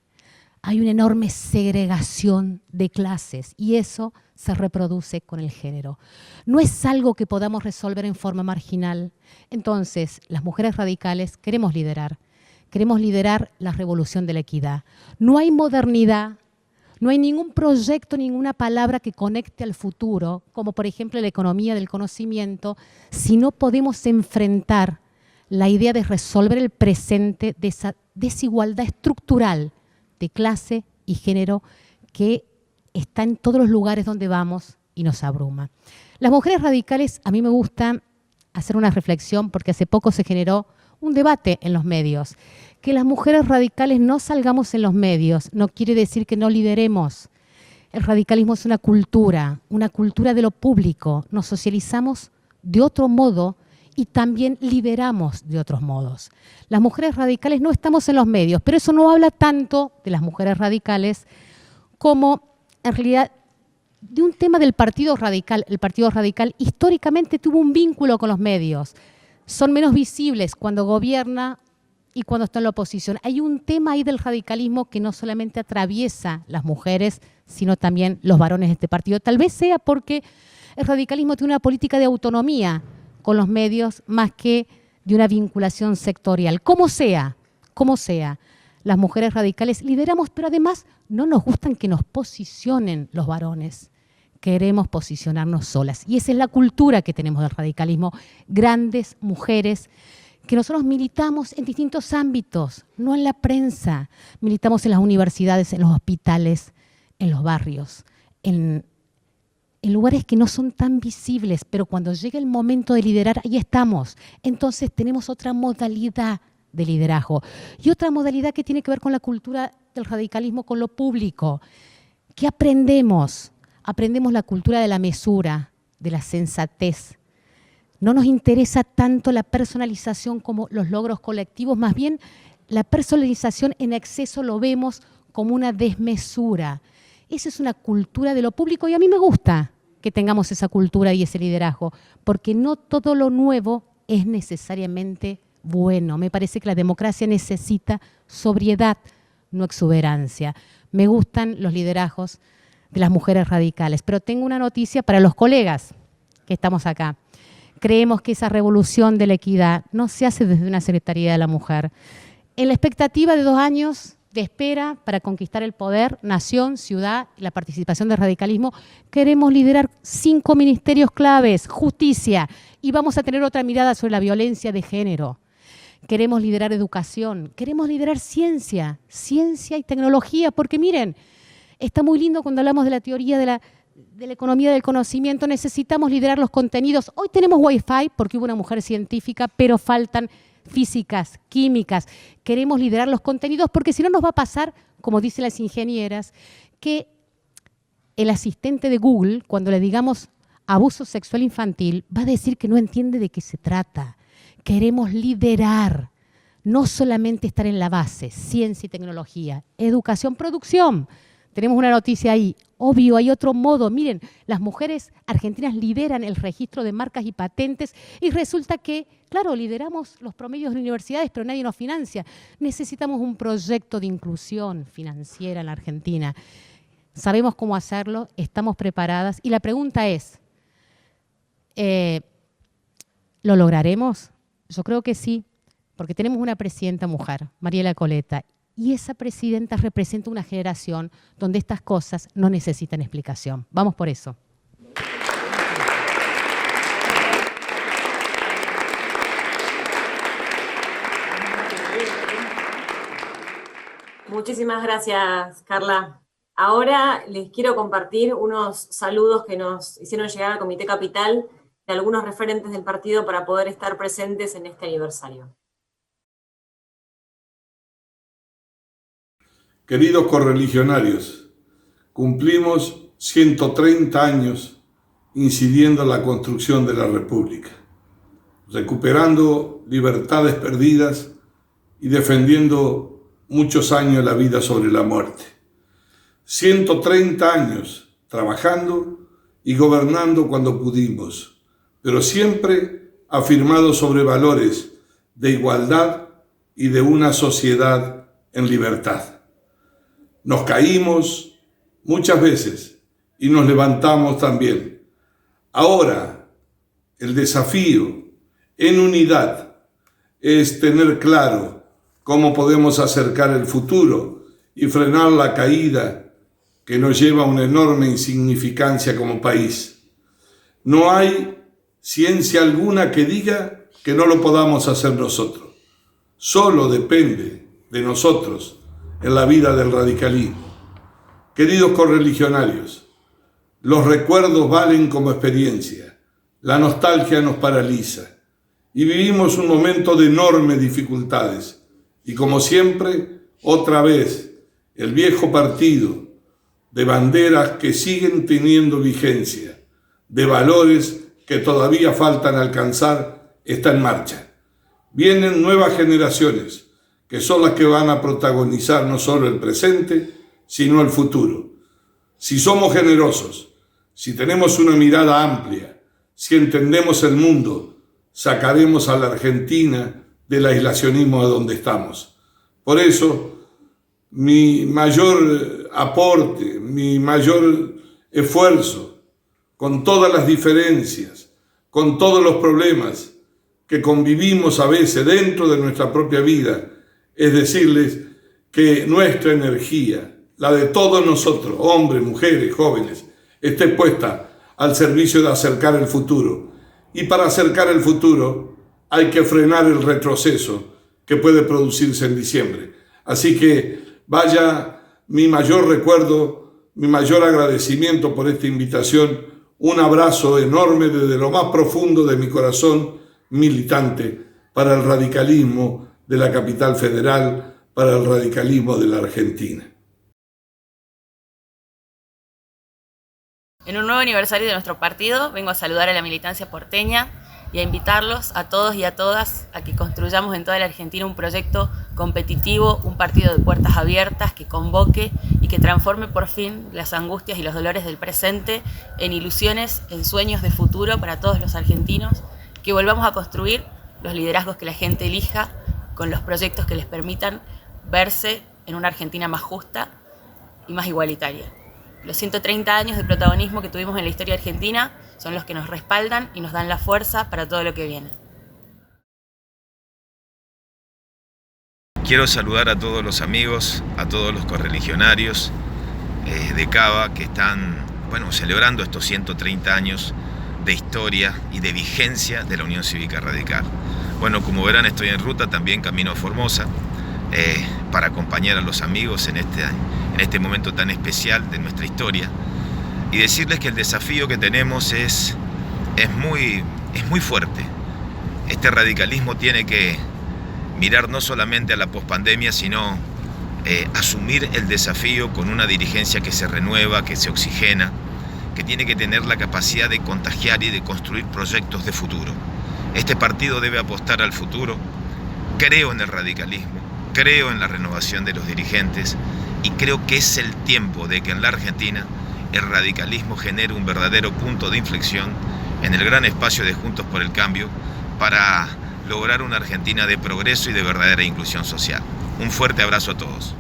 Hay una enorme segregación de clases y eso se reproduce con el género. No es algo que podamos resolver en forma marginal. Entonces, las mujeres radicales queremos liderar la revolución de la equidad. No hay modernidad, no hay ningún proyecto, ninguna palabra que conecte al futuro, como por ejemplo la economía del conocimiento, si no podemos enfrentar la idea de resolver el presente de esa desigualdad estructural de clase y género que está en todos los lugares donde vamos y nos abruma. Las mujeres radicales, a mí me gusta hacer una reflexión porque hace poco se generó un debate en los medios. Que las mujeres radicales no salgamos en los medios no quiere decir que no lideremos. El radicalismo es una cultura de lo público. Nos socializamos de otro modo y también lideramos de otros modos. Las mujeres radicales no estamos en los medios, pero eso no habla tanto de las mujeres radicales como en realidad de un tema del Partido Radical. El Partido Radical históricamente tuvo un vínculo con los medios. Son menos visibles cuando gobierna y cuando está en la oposición. Hay un tema ahí del radicalismo que no solamente atraviesa las mujeres, sino también los varones de este partido. Tal vez sea porque el radicalismo tiene una política de autonomía con los medios más que de una vinculación sectorial. Como sea, las mujeres radicales lideramos, pero además no nos gustan que nos posicionen los varones. Queremos posicionarnos solas. Y esa es la cultura que tenemos del radicalismo. Grandes mujeres que nosotros militamos en distintos ámbitos, no en la prensa. Militamos en las universidades, en los hospitales, en los barrios, en lugares que no son tan visibles, pero cuando llega el momento de liderar, ahí estamos. Entonces tenemos otra modalidad de liderazgo y otra modalidad que tiene que ver con la cultura del radicalismo, con lo público. ¿Qué aprendemos? Aprendemos la cultura de la mesura, de la sensatez. No nos interesa tanto la personalización como los logros colectivos, más bien la personalización en exceso lo vemos como una desmesura. Esa es una cultura de lo público y a mí me gusta que tengamos esa cultura y ese liderazgo, porque no todo lo nuevo es necesariamente bueno. Me parece que la democracia necesita sobriedad, no exuberancia. Me gustan los liderazgos de las mujeres radicales, pero tengo una noticia para los colegas que estamos acá. Creemos que esa revolución de la equidad no se hace desde una Secretaría de la Mujer. En la expectativa de 2 años de espera para conquistar el poder, nación, ciudad y la participación del radicalismo, queremos liderar 5 ministerios claves, justicia, y vamos a tener otra mirada sobre la violencia de género. Queremos liderar educación, queremos liderar ciencia y tecnología, porque miren, está muy lindo cuando hablamos de la teoría de la economía del conocimiento, necesitamos liderar los contenidos. Hoy tenemos Wi-Fi porque hubo una mujer científica, pero faltan físicas, químicas. Queremos liderar los contenidos porque si no nos va a pasar, como dicen las ingenieras, que el asistente de Google, cuando le digamos abuso sexual infantil, va a decir que no entiende de qué se trata. Queremos liderar, no solamente estar en la base, ciencia y tecnología, educación, producción. Tenemos una noticia ahí. Obvio, hay otro modo. Miren, las mujeres argentinas lideran el registro de marcas y patentes y resulta que, claro, lideramos los promedios de universidades, pero nadie nos financia. Necesitamos un proyecto de inclusión financiera en la Argentina. sabemos cómo hacerlo, estamos preparadas. Y la pregunta es, ¿lo lograremos? Yo creo que sí, porque tenemos una presidenta mujer, Mariela Coleta, y esa presidenta representa una generación donde estas cosas no necesitan explicación. Vamos por eso. Muchísimas gracias, Carla. Ahora les quiero compartir unos saludos que nos hicieron llegar al Comité Capital de algunos referentes del partido para poder estar presentes en este aniversario. Queridos correligionarios, cumplimos 130 años incidiendo en la construcción de la República, recuperando libertades perdidas y defendiendo muchos años la vida sobre la muerte. 130 años trabajando y gobernando cuando pudimos, pero siempre afirmados sobre valores de igualdad y de una sociedad en libertad. Nos caímos muchas veces y nos levantamos también. Ahora, el desafío en unidad es tener claro cómo podemos acercar el futuro y frenar la caída que nos lleva a una enorme insignificancia como país. No hay ciencia alguna que diga que no lo podamos hacer nosotros. Solo depende de nosotros en la vida del radicalismo. Queridos correligionarios, los recuerdos valen como experiencia, la nostalgia nos paraliza y vivimos un momento de enormes dificultades y como siempre, otra vez, el viejo partido de banderas que siguen teniendo vigencia, de valores que todavía faltan alcanzar, está en marcha. Vienen nuevas generaciones que son las que van a protagonizar no solo el presente, sino el futuro. Si somos generosos, si tenemos una mirada amplia, si entendemos el mundo, sacaremos a la Argentina del aislacionismo a donde estamos. Por eso, mi mayor aporte, mi mayor esfuerzo, con todas las diferencias, con todos los problemas que convivimos a veces dentro de nuestra propia vida, es decirles que nuestra energía, la de todos nosotros, hombres, mujeres, jóvenes, esté puesta al servicio de acercar el futuro. Y para acercar el futuro hay que frenar el retroceso que puede producirse en diciembre. Así que vaya mi mayor recuerdo, mi mayor agradecimiento por esta invitación, un abrazo enorme desde lo más profundo de mi corazón militante para el radicalismo de la capital federal, para el radicalismo de la Argentina. En un nuevo aniversario de nuestro partido, vengo a saludar a la militancia porteña y a invitarlos a todos y a todas a que construyamos en toda la Argentina un proyecto competitivo, un partido de puertas abiertas que convoque y que transforme por fin las angustias y los dolores del presente en ilusiones, en sueños de futuro para todos los argentinos, que volvamos a construir los liderazgos que la gente elija con los proyectos que les permitan verse en una Argentina más justa y más igualitaria. Los 130 años de protagonismo que tuvimos en la historia argentina son los que nos respaldan y nos dan la fuerza para todo lo que viene. Quiero saludar a todos los amigos, a todos los correligionarios de Cava que están celebrando estos 130 años de historia y de vigencia de la Unión Cívica Radical. Bueno, como verán, estoy en ruta también camino a Formosa para acompañar a los amigos en este momento tan especial de nuestra historia y decirles que el desafío que tenemos es muy fuerte. Este radicalismo tiene que mirar no solamente a la pospandemia, sino asumir el desafío con una dirigencia que se renueva, que se oxigena, que tiene que tener la capacidad de contagiar y de construir proyectos de futuro. Este partido debe apostar al futuro. Creo en el radicalismo, creo en la renovación de los dirigentes y creo que es el tiempo de que en la Argentina el radicalismo genere un verdadero punto de inflexión en el gran espacio de Juntos por el Cambio para lograr una Argentina de progreso y de verdadera inclusión social. Un fuerte abrazo a todos.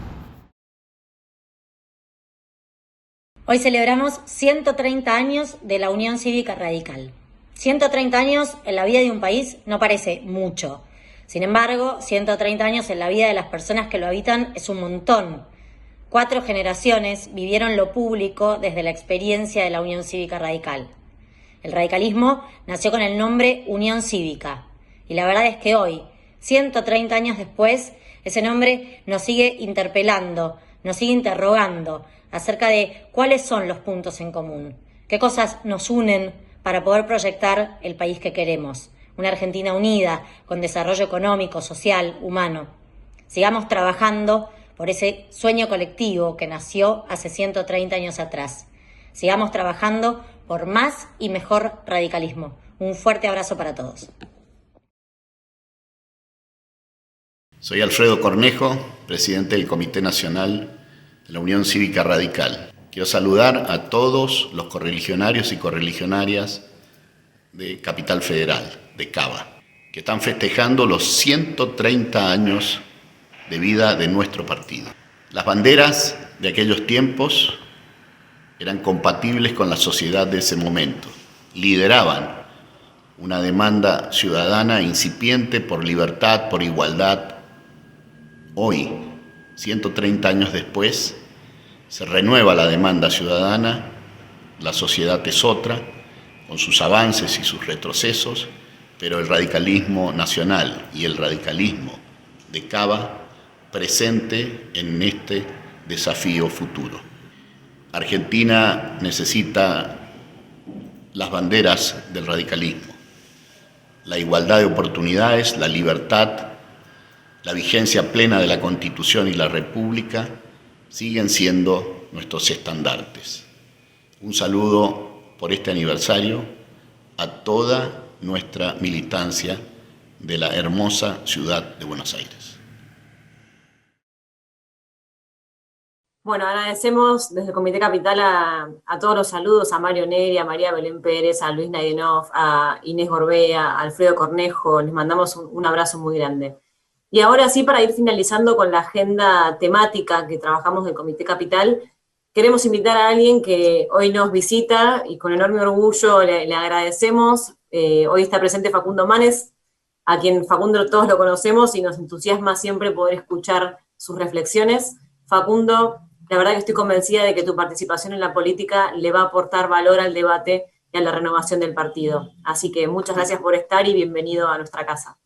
Hoy celebramos 130 años de la Unión Cívica Radical. 130 años en la vida de un país no parece mucho. Sin embargo, 130 años en la vida de las personas que lo habitan es un montón. 4 generaciones vivieron lo público desde la experiencia de la Unión Cívica Radical. El radicalismo nació con el nombre Unión Cívica. Y la verdad es que hoy, 130 años después, ese nombre nos sigue interpelando, nos sigue interrogando acerca de cuáles son los puntos en común, qué cosas nos unen para poder proyectar el país que queremos, una Argentina unida, con desarrollo económico, social, humano. Sigamos trabajando por ese sueño colectivo que nació hace 130 años atrás. Sigamos trabajando por más y mejor radicalismo. Un fuerte abrazo para todos. Soy Alfredo Cornejo, presidente del Comité Nacional de la Unión Cívica Radical. Quiero saludar a todos los correligionarios y correligionarias de Capital Federal, de Cava, que están festejando los 130 años de vida de nuestro partido. Las banderas de aquellos tiempos eran compatibles con la sociedad de ese momento. Lideraban una demanda ciudadana incipiente por libertad, por igualdad. Hoy, 130 años después, se renueva la demanda ciudadana, la sociedad es otra, con sus avances y sus retrocesos, pero el radicalismo nacional y el radicalismo de Cava presente en este desafío futuro. Argentina necesita las banderas del radicalismo, la igualdad de oportunidades, la libertad, la vigencia plena de la Constitución y la República siguen siendo nuestros estandartes. Un saludo por este aniversario a toda nuestra militancia de la hermosa ciudad de Buenos Aires. Bueno, agradecemos desde el Comité Capital a todos los saludos, a Mario Negri, a María Belén Pérez, a Luis Naidenov, a Inés Gorbea, a Alfredo Cornejo, les mandamos un abrazo muy grande. Y ahora sí, para ir finalizando con la agenda temática que trabajamos del Comité Capital, queremos invitar a alguien que hoy nos visita y con enorme orgullo le agradecemos. Hoy está presente Facundo Manes, a quien Facundo todos lo conocemos y nos entusiasma siempre poder escuchar sus reflexiones. Facundo, la verdad que estoy convencida de que tu participación en la política le va a aportar valor al debate y a la renovación del partido. Así que muchas gracias por estar y bienvenido a nuestra casa.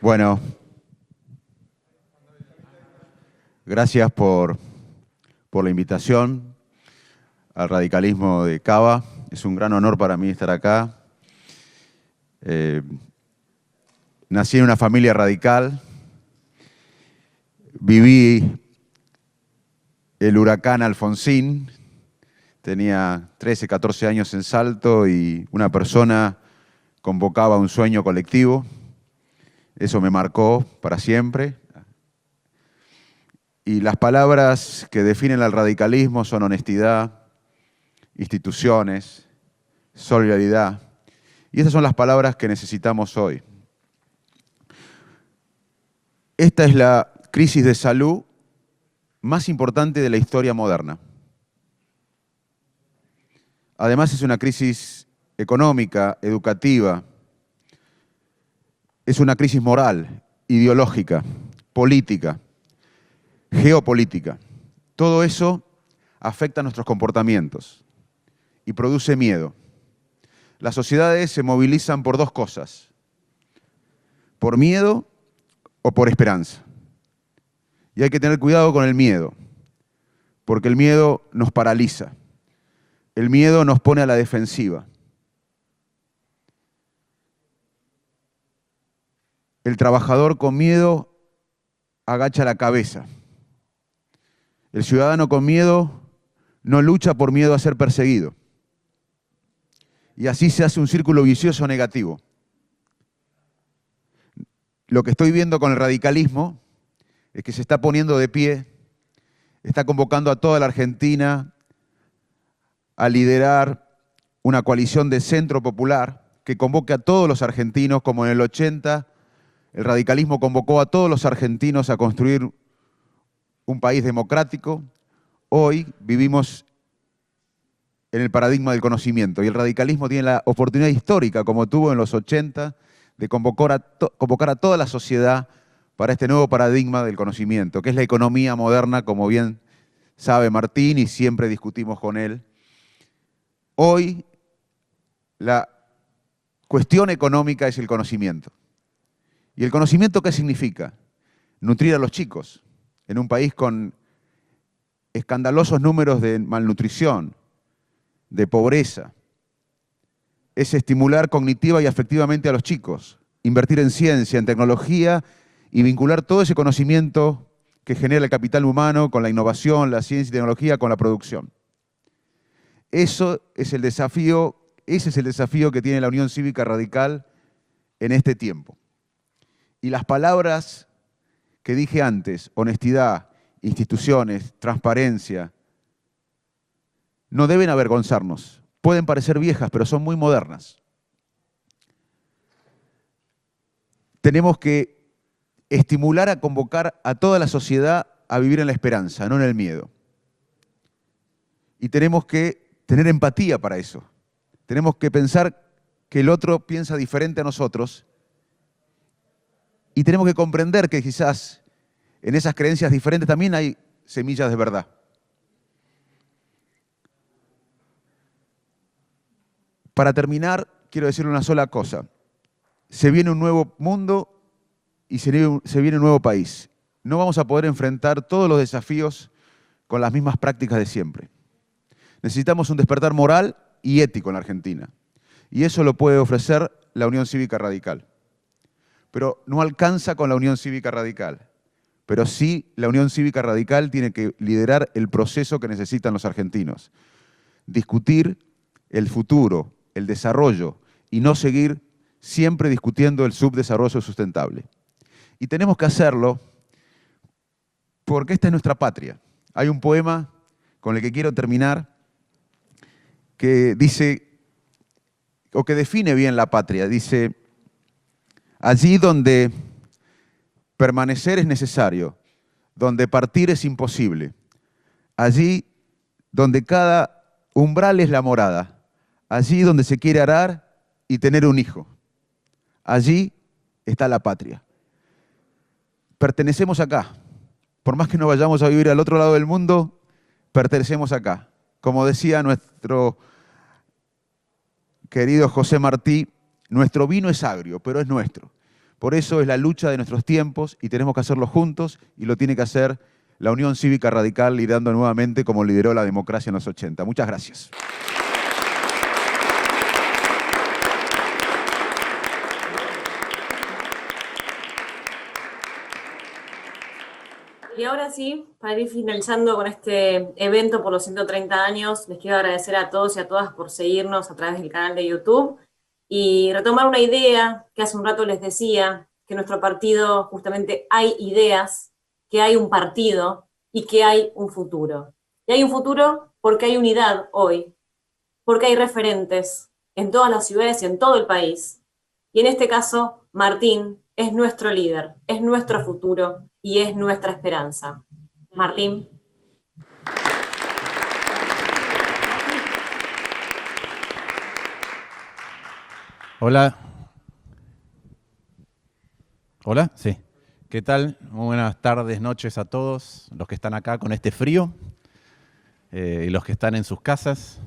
Bueno, gracias por la invitación al radicalismo de Cava. Es un gran honor para mí estar acá. Nací en una familia radical. Viví el huracán Alfonsín. Tenía 13, 14 años en Salto y una persona convocaba un sueño colectivo. Eso me marcó para siempre. Y las palabras que definen al radicalismo son honestidad, instituciones, solidaridad. Y esas son las palabras que necesitamos hoy. Esta es la crisis de salud más importante de la historia moderna. Además es una crisis económica, educativa. Es una crisis moral, ideológica, política, geopolítica. Todo eso afecta a nuestros comportamientos y produce miedo. Las sociedades se movilizan por dos cosas, por miedo o por esperanza. Y hay que tener cuidado con el miedo, porque el miedo nos paraliza, el miedo nos pone a la defensiva. El trabajador con miedo agacha la cabeza. El ciudadano con miedo no lucha por miedo a ser perseguido. Y así se hace un círculo vicioso negativo. Lo que estoy viendo con el radicalismo es que se está poniendo de pie, está convocando a toda la Argentina a liderar una coalición de centro popular que convoque a todos los argentinos, como en el 80 el radicalismo convocó a todos los argentinos a construir un país democrático. Hoy vivimos en el paradigma del conocimiento y el radicalismo tiene la oportunidad histórica, como tuvo en los 80, de convocar a toda la sociedad para este nuevo paradigma del conocimiento, que es la economía moderna, como bien sabe Martín y siempre discutimos con él. Hoy la cuestión económica es el conocimiento. ¿Y el conocimiento qué significa? Nutrir a los chicos en un país con escandalosos números de malnutrición, de pobreza. Es estimular cognitiva y afectivamente a los chicos, invertir en ciencia, en tecnología y vincular todo ese conocimiento que genera el capital humano con la innovación, la ciencia y tecnología, con la producción. Ese es el desafío que tiene la Unión Cívica Radical en este tiempo. Y las palabras que dije antes, honestidad, instituciones, transparencia, no deben avergonzarnos. Pueden parecer viejas, pero son muy modernas. Tenemos que estimular a convocar a toda la sociedad a vivir en la esperanza, no en el miedo. Y tenemos que tener empatía para eso. Tenemos que pensar que el otro piensa diferente a nosotros y tenemos que comprender que quizás en esas creencias diferentes también hay semillas de verdad. Para terminar, quiero decirle una sola cosa. Se viene un nuevo mundo y se viene un nuevo país. No vamos a poder enfrentar todos los desafíos con las mismas prácticas de siempre. Necesitamos un despertar moral y ético en la Argentina. Y eso lo puede ofrecer la Unión Cívica Radical. Pero no alcanza con la Unión Cívica Radical. Pero sí, la Unión Cívica Radical tiene que liderar el proceso que necesitan los argentinos. Discutir el futuro, el desarrollo, y no seguir siempre discutiendo el subdesarrollo sustentable. Y tenemos que hacerlo porque esta es nuestra patria. Hay un poema con el que quiero terminar que dice, o que define bien la patria. Dice, allí donde permanecer es necesario, donde partir es imposible, allí donde cada umbral es la morada, allí donde se quiere arar y tener un hijo, allí está la patria. Pertenecemos acá. Por más que no vayamos a vivir al otro lado del mundo, pertenecemos acá. Como decía nuestro querido José Martí, nuestro vino es agrio, pero es nuestro. Por eso es la lucha de nuestros tiempos y tenemos que hacerlo juntos y lo tiene que hacer la Unión Cívica Radical liderando nuevamente como lideró la democracia en los 80. Muchas gracias. Y ahora sí, para ir finalizando con este evento por los 130 años, les quiero agradecer a todos y a todas por seguirnos a través del canal de YouTube y retomar una idea que hace un rato les decía, que en nuestro partido justamente hay ideas, que hay un partido y que hay un futuro. Y hay un futuro porque hay unidad hoy, porque hay referentes en todas las ciudades y en todo el país. Y en este caso, Martín es nuestro líder, es nuestro futuro y es nuestra esperanza. Martín. Hola. Hola, sí. ¿Qué tal? Muy buenas tardes, noches a todos los que están acá con este frío y los que están en sus casas.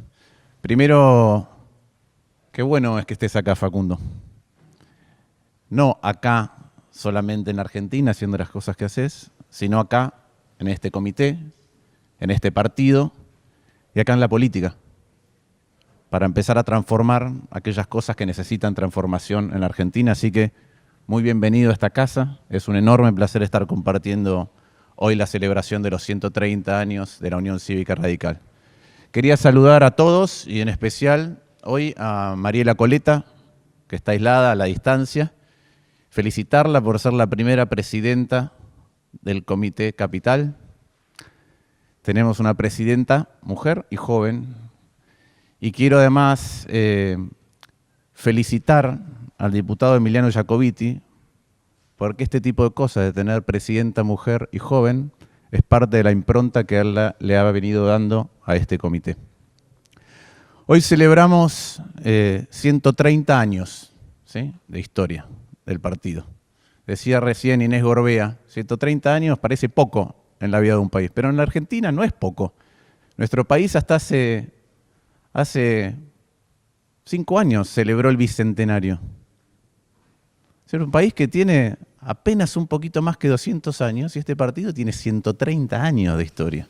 Primero, qué bueno es que estés acá, Facundo. No acá solamente en Argentina haciendo las cosas que haces, sino acá, en este comité, en este partido y acá en la política, para empezar a transformar aquellas cosas que necesitan transformación en la Argentina. Así que muy bienvenido a esta casa. Es un enorme placer estar compartiendo hoy la celebración de los 130 años de la Unión Cívica Radical. Quería saludar a todos y en especial hoy a Mariela Coleta, que está aislada a la distancia. Felicitarla por ser la primera presidenta del Comité Capital. Tenemos una presidenta mujer y joven. Y quiero además felicitar al diputado Emiliano Jacobiti porque este tipo de cosas, de tener presidenta mujer y joven, es parte de la impronta que él le ha venido dando a este comité. Hoy celebramos 130 años, ¿sí?, de historia del partido. Decía recién Inés Gorbea, 130 años parece poco en la vida de un país, pero en la Argentina no es poco. Nuestro país hasta hace 5 años celebró el bicentenario. Es un país que tiene apenas un poquito más que 200 años y este partido tiene 130 años de historia.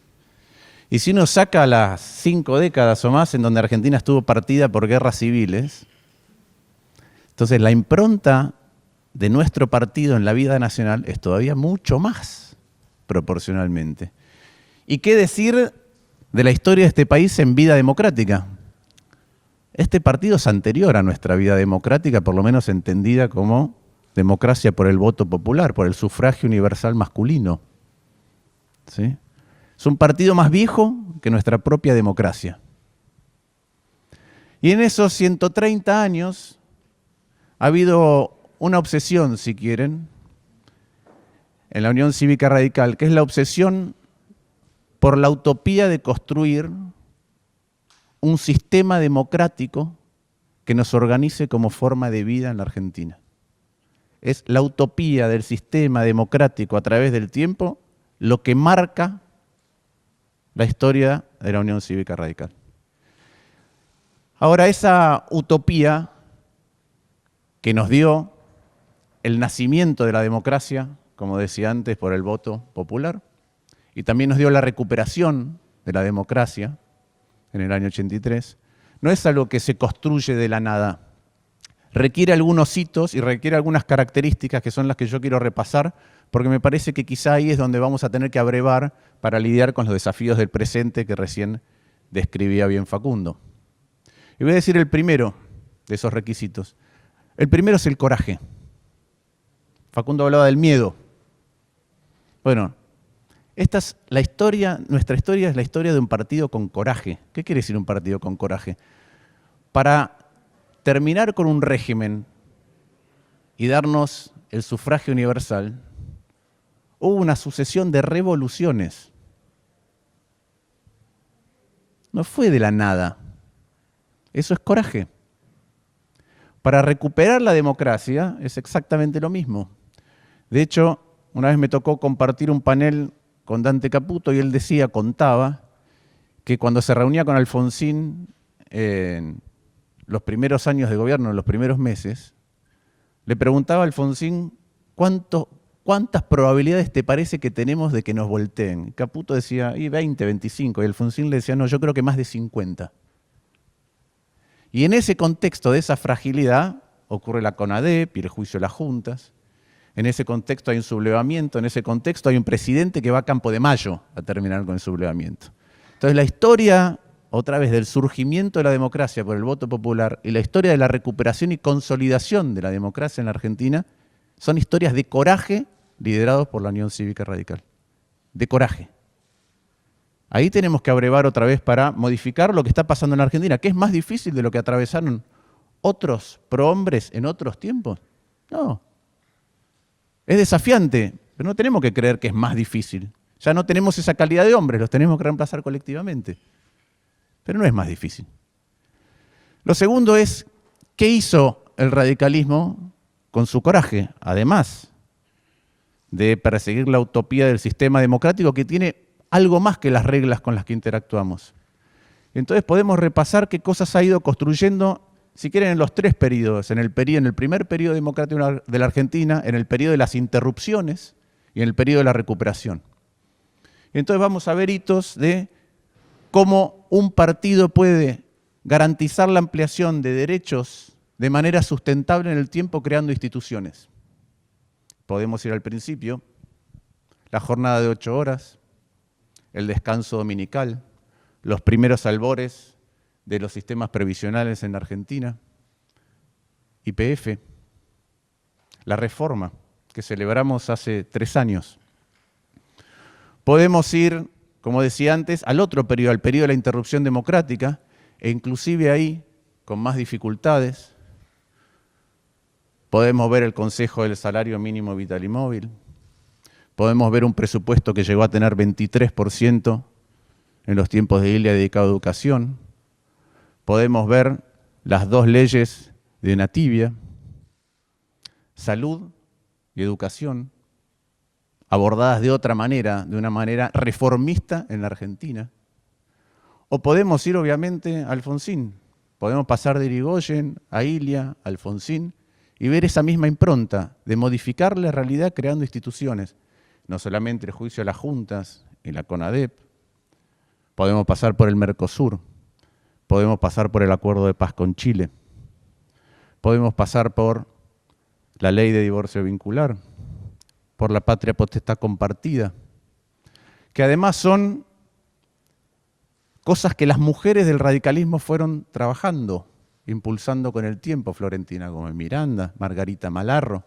Y si uno saca las 5 décadas o más en donde Argentina estuvo partida por guerras civiles, entonces la impronta de nuestro partido en la vida nacional es todavía mucho más proporcionalmente. ¿Y qué decir de la historia de este país en vida democrática? Este partido es anterior a nuestra vida democrática, por lo menos entendida como democracia por el voto popular, por el sufragio universal masculino. ¿Sí? Es un partido más viejo que nuestra propia democracia. Y en esos 130 años ha habido una obsesión, si quieren, en la Unión Cívica Radical, que es la obsesión por la utopía de construir un sistema democrático que nos organice como forma de vida en la Argentina. Es la utopía del sistema democrático a través del tiempo lo que marca la historia de la Unión Cívica Radical. Ahora, esa utopía que nos dio el nacimiento de la democracia, como decía antes, por el voto popular, y también nos dio la recuperación de la democracia en el año 83, no es algo que se construye de la nada. Requiere algunos hitos y requiere algunas características que son las que yo quiero repasar, porque me parece que quizá ahí es donde vamos a tener que abrevar para lidiar con los desafíos del presente que recién describía bien Facundo. Y voy a decir el primero de esos requisitos. El primero es el coraje. Facundo hablaba del miedo. Bueno, esta es la historia, nuestra historia es la historia de un partido con coraje. ¿Qué quiere decir un partido con coraje? Para terminar con un régimen y darnos el sufragio universal, hubo una sucesión de revoluciones. No fue de la nada. Eso es coraje. Para recuperar la democracia es exactamente lo mismo. De hecho, una vez me tocó compartir un panel con Dante Caputo y él contaba que cuando se reunía con Alfonsín en los primeros años de gobierno, en los primeros meses, le preguntaba a Alfonsín ¿cuántas probabilidades te parece que tenemos de que nos volteen? Caputo decía, 20, 25, y Alfonsín le decía, no, yo creo que más de 50. Y en ese contexto de esa fragilidad ocurre la CONADEP y el juicio de las juntas. En ese contexto hay un sublevamiento, en ese contexto hay un presidente que va a Campo de Mayo a terminar con el sublevamiento. Entonces la historia, otra vez, del surgimiento de la democracia por el voto popular y la historia de la recuperación y consolidación de la democracia en la Argentina son historias de coraje liderados por la Unión Cívica Radical. De coraje. Ahí tenemos que abrevar otra vez para modificar lo que está pasando en la Argentina, que es más difícil de lo que atravesaron otros prohombres en otros tiempos. No. Es desafiante, pero no tenemos que creer que es más difícil. Ya no tenemos esa calidad de hombres, los tenemos que reemplazar colectivamente. Pero no es más difícil. Lo segundo es, ¿qué hizo el radicalismo con su coraje? Además de perseguir la utopía del sistema democrático que tiene algo más que las reglas con las que interactuamos. Entonces podemos repasar qué cosas ha ido construyendo, si quieren, en los 3 periodos, en el primer periodo democrático de la Argentina, en el periodo de las interrupciones y en el periodo de la recuperación. Entonces vamos a ver hitos de cómo un partido puede garantizar la ampliación de derechos de manera sustentable en el tiempo creando instituciones. Podemos ir al principio, la jornada de 8 horas, el descanso dominical, los primeros albores de los sistemas previsionales en Argentina, YPF, la reforma que celebramos hace 3 años. Podemos ir, como decía antes, al otro periodo, al periodo de la interrupción democrática, e inclusive ahí, con más dificultades, podemos ver el Consejo del Salario Mínimo Vital y Móvil, podemos ver un presupuesto que llegó a tener 23% en los tiempos de Ilia dedicado a educación, podemos ver las 2 leyes de Natibia, salud y educación, abordadas de otra manera, de una manera reformista en la Argentina. O podemos ir, obviamente, a Alfonsín. Podemos pasar de Irigoyen a Ilia, a Alfonsín, y ver esa misma impronta de modificar la realidad creando instituciones. No solamente el juicio a las juntas y la CONADEP. Podemos pasar por el Mercosur. Podemos pasar por el Acuerdo de Paz con Chile. Podemos pasar por la ley de divorcio vincular, por la patria potestad compartida, que además son cosas que las mujeres del radicalismo fueron trabajando, impulsando con el tiempo, Florentina Gómez Miranda, Margarita Malarro.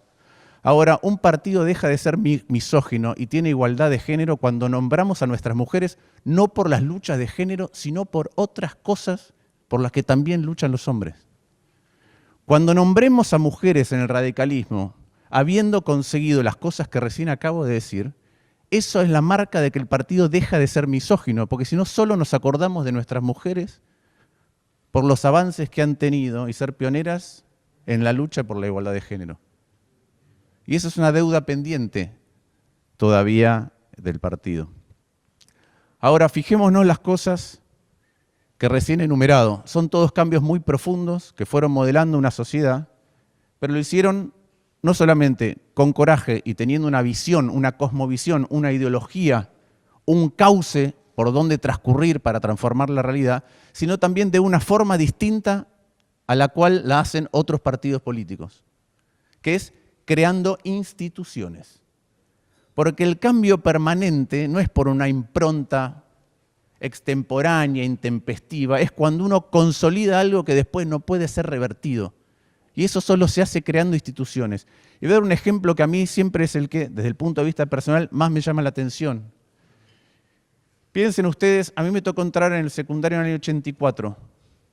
Ahora, un partido deja de ser misógino y tiene igualdad de género cuando nombramos a nuestras mujeres no por las luchas de género, sino por otras cosas por las que también luchan los hombres. Cuando nombremos a mujeres en el radicalismo, habiendo conseguido las cosas que recién acabo de decir, eso es la marca de que el partido deja de ser misógino, porque si no solo nos acordamos de nuestras mujeres por los avances que han tenido y ser pioneras en la lucha por la igualdad de género. Y eso es una deuda pendiente todavía del partido. Ahora, fijémonos las cosas que recién he enumerado. Son todos cambios muy profundos que fueron modelando una sociedad, pero lo hicieron no solamente con coraje y teniendo una visión, una cosmovisión, una ideología, un cauce por donde transcurrir para transformar la realidad, sino también de una forma distinta a la cual la hacen otros partidos políticos, que es creando instituciones. Porque el cambio permanente no es por una impronta extemporánea, intempestiva, es cuando uno consolida algo que después no puede ser revertido. Y eso solo se hace creando instituciones. Y voy a dar un ejemplo que a mí siempre es el que, desde el punto de vista personal, más me llama la atención. Piensen ustedes, a mí me tocó entrar en el secundario en el año 84.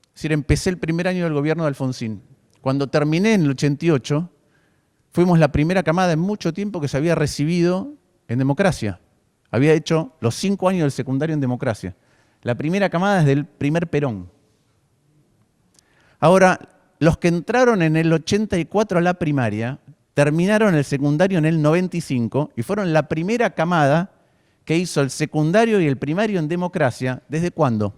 Es decir, empecé el primer año del gobierno de Alfonsín. Cuando terminé en el 88, fuimos la primera camada en mucho tiempo que se había recibido en democracia. Había hecho los 5 años del secundario en democracia. La primera camada es del primer Perón. Ahora, los que entraron en el 84 a la primaria, terminaron el secundario en el 95 y fueron la primera camada que hizo el secundario y el primario en democracia. ¿Desde cuándo?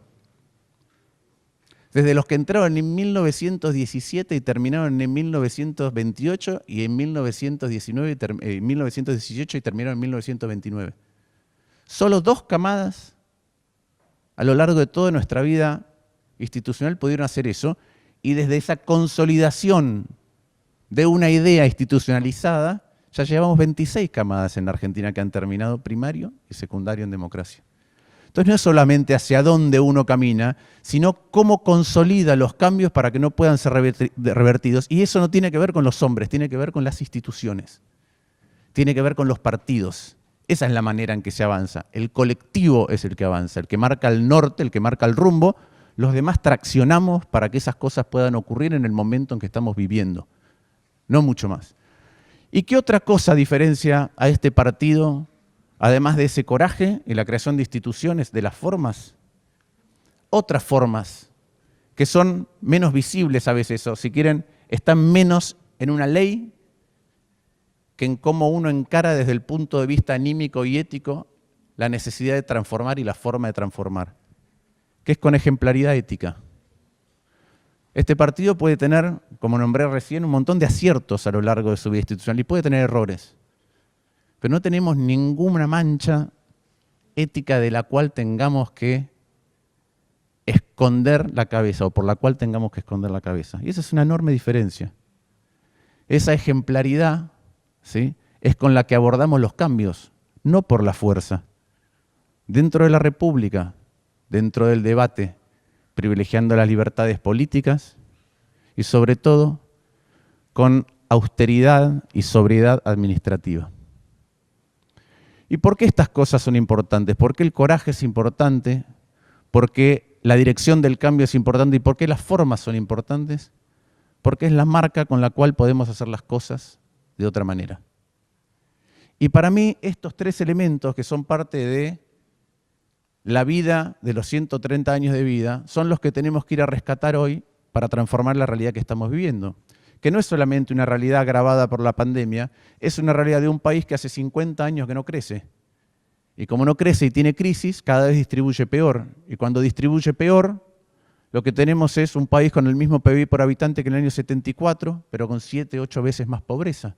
Desde los que entraron en 1917 y terminaron en 1928 y en 1918 y terminaron en 1929. Solo 2 camadas a lo largo de toda nuestra vida institucional pudieron hacer eso, y desde esa consolidación de una idea institucionalizada ya llevamos 26 camadas en la Argentina que han terminado primario y secundario en democracia. Entonces no es solamente hacia dónde uno camina, sino cómo consolida los cambios para que no puedan ser revertidos. Y eso no tiene que ver con los hombres, tiene que ver con las instituciones, tiene que ver con los partidos. Esa es la manera en que se avanza. El colectivo es el que avanza, el que marca el norte, el que marca el rumbo. Los demás traccionamos para que esas cosas puedan ocurrir en el momento en que estamos viviendo. No mucho más. ¿Y qué otra cosa diferencia a este partido, además de ese coraje y la creación de instituciones, de las formas? Otras formas que son menos visibles a veces, o si quieren, están menos en una ley que en cómo uno encara desde el punto de vista anímico y ético la necesidad de transformar y la forma de transformar, que es con ejemplaridad ética. Este partido puede tener, como nombré recién, un montón de aciertos a lo largo de su vida institucional y puede tener errores, pero no tenemos ninguna mancha ética de la cual tengamos que esconder la cabeza o por la cual tengamos que esconder la cabeza. Y esa es una enorme diferencia. Esa ejemplaridad, ¿sí?, es con la que abordamos los cambios, no por la fuerza. Dentro de la República, dentro del debate, privilegiando las libertades políticas y sobre todo con austeridad y sobriedad administrativa. ¿Y por qué estas cosas son importantes? ¿Por qué el coraje es importante? ¿Por qué la dirección del cambio es importante? ¿Y por qué las formas son importantes? porque es la marca con la cual podemos hacer las cosas de otra manera. Y para mí estos tres elementos que son parte de la vida de los 130 años de vida son los que tenemos que ir a rescatar hoy para transformar la realidad que estamos viviendo. Que no es solamente una realidad agravada por la pandemia, es una realidad de un país que hace 50 años que no crece. Y como no crece y tiene crisis, cada vez distribuye peor. Y cuando distribuye peor, lo que tenemos es un país con el mismo PBI por habitante que en el año 74, pero con 7, 8 veces más pobreza.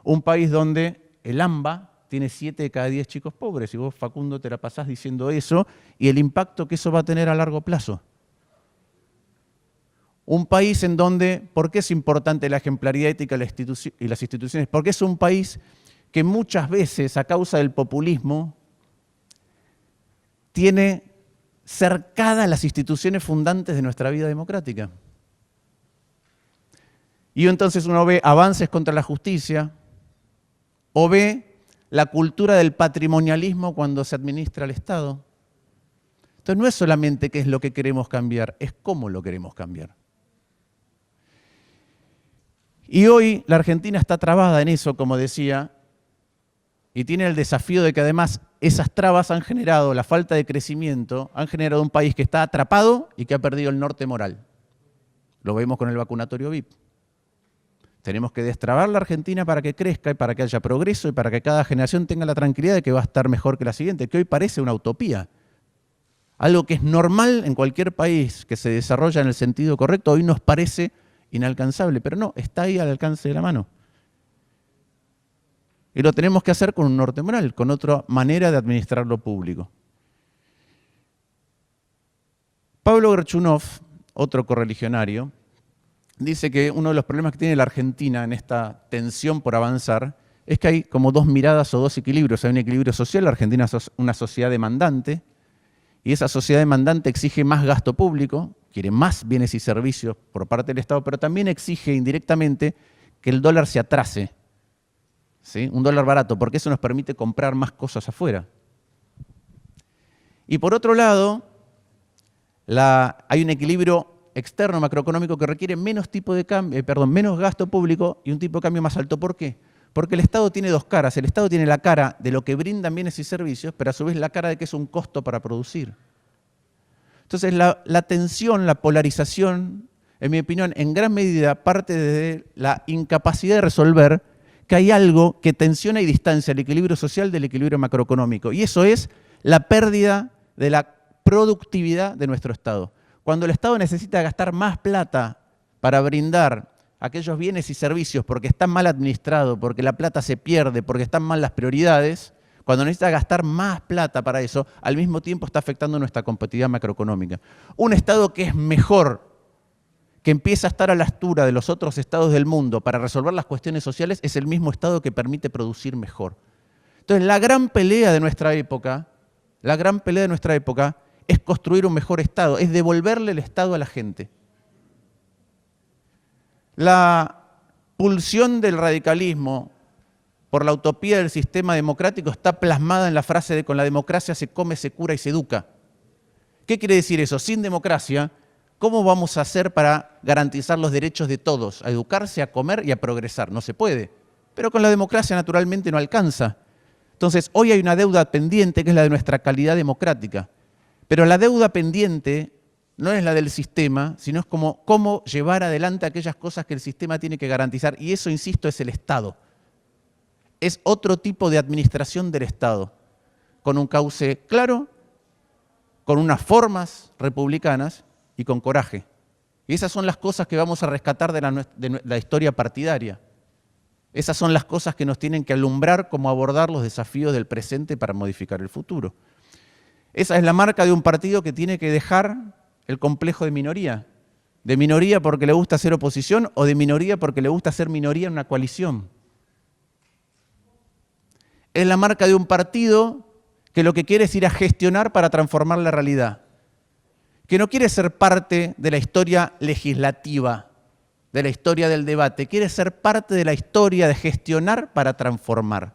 Un país donde el AMBA tiene 7 de cada 10 chicos pobres, y vos, Facundo, te la pasás diciendo eso, y el impacto que eso va a tener a largo plazo. Un país en donde, ¿por qué es importante la ejemplaridad ética y las instituciones? Porque es un país que muchas veces, a causa del populismo, tiene cercadas las instituciones fundantes de nuestra vida democrática. Y entonces uno ve avances contra la justicia, o ve la cultura del patrimonialismo cuando se administra el Estado. Entonces no es solamente qué es lo que queremos cambiar, es cómo lo queremos cambiar. Y hoy la Argentina está trabada en eso, como decía, y tiene el desafío de que además esas trabas han generado, la falta de crecimiento, han generado un país que está atrapado y que ha perdido el norte moral. Lo vemos con el vacunatorio VIP. Tenemos que destrabar la Argentina para que crezca y para que haya progreso y para que cada generación tenga la tranquilidad de que va a estar mejor que la siguiente, que hoy parece una utopía. Algo que es normal en cualquier país que se desarrolla en el sentido correcto, hoy nos parece inalcanzable, pero no, está ahí al alcance de la mano. Y lo tenemos que hacer con un norte moral, con otra manera de administrar lo público. Pablo Gerchunov, otro correligionario, dice que uno de los problemas que tiene la Argentina en esta tensión por avanzar es que hay como dos miradas o dos equilibrios. Hay un equilibrio social, la Argentina es una sociedad demandante, y esa sociedad demandante exige más gasto público, quiere más bienes y servicios por parte del Estado, pero también exige indirectamente que el dólar se atrase, ¿sí? Un dólar barato, porque eso nos permite comprar más cosas afuera. Y por otro lado, hay un equilibrio externo macroeconómico que requiere menos gasto público y un tipo de cambio más alto. ¿Por qué? Porque el Estado tiene dos caras. El Estado tiene la cara de lo que brindan bienes y servicios, pero a su vez la cara de que es un costo para producir. Entonces la tensión, la polarización, en mi opinión, en gran medida parte de la incapacidad de resolver que hay algo que tensiona y distancia el equilibrio social del equilibrio macroeconómico. Y eso es la pérdida de la productividad de nuestro Estado. Cuando el Estado necesita gastar más plata para brindar aquellos bienes y servicios porque está mal administrado, porque la plata se pierde, porque están mal las prioridades, cuando necesita gastar más plata para eso, al mismo tiempo está afectando nuestra competitividad macroeconómica. Un Estado que es mejor, que empieza a estar a la altura de los otros estados del mundo para resolver las cuestiones sociales, es el mismo Estado que permite producir mejor. Entonces, la gran pelea de nuestra época es construir un mejor Estado, es devolverle el Estado a la gente. La pulsión del radicalismo por la utopía del sistema democrático está plasmada en la frase de con la democracia se come, se cura y se educa. ¿Qué quiere decir eso? Sin democracia, ¿cómo vamos a hacer para garantizar los derechos de todos? A educarse, a comer y a progresar. No se puede. Pero con la democracia naturalmente no alcanza. Entonces, hoy hay una deuda pendiente que es la de nuestra calidad democrática. Pero la deuda pendiente no es la del sistema, sino es como cómo llevar adelante aquellas cosas que el sistema tiene que garantizar. Y eso, insisto, es el Estado. Es otro tipo de administración del Estado, con un cauce claro, con unas formas republicanas y con coraje. Y esas son las cosas que vamos a rescatar de la historia partidaria. Esas son las cosas que nos tienen que alumbrar cómo abordar los desafíos del presente para modificar el futuro. Esa es la marca de un partido que tiene que dejar el complejo de minoría porque le gusta ser oposición o de minoría porque le gusta ser minoría en una coalición. Es la marca de un partido que lo que quiere es ir a gestionar para transformar la realidad, que no quiere ser parte de la historia legislativa, de la historia del debate, quiere ser parte de la historia de gestionar para transformar.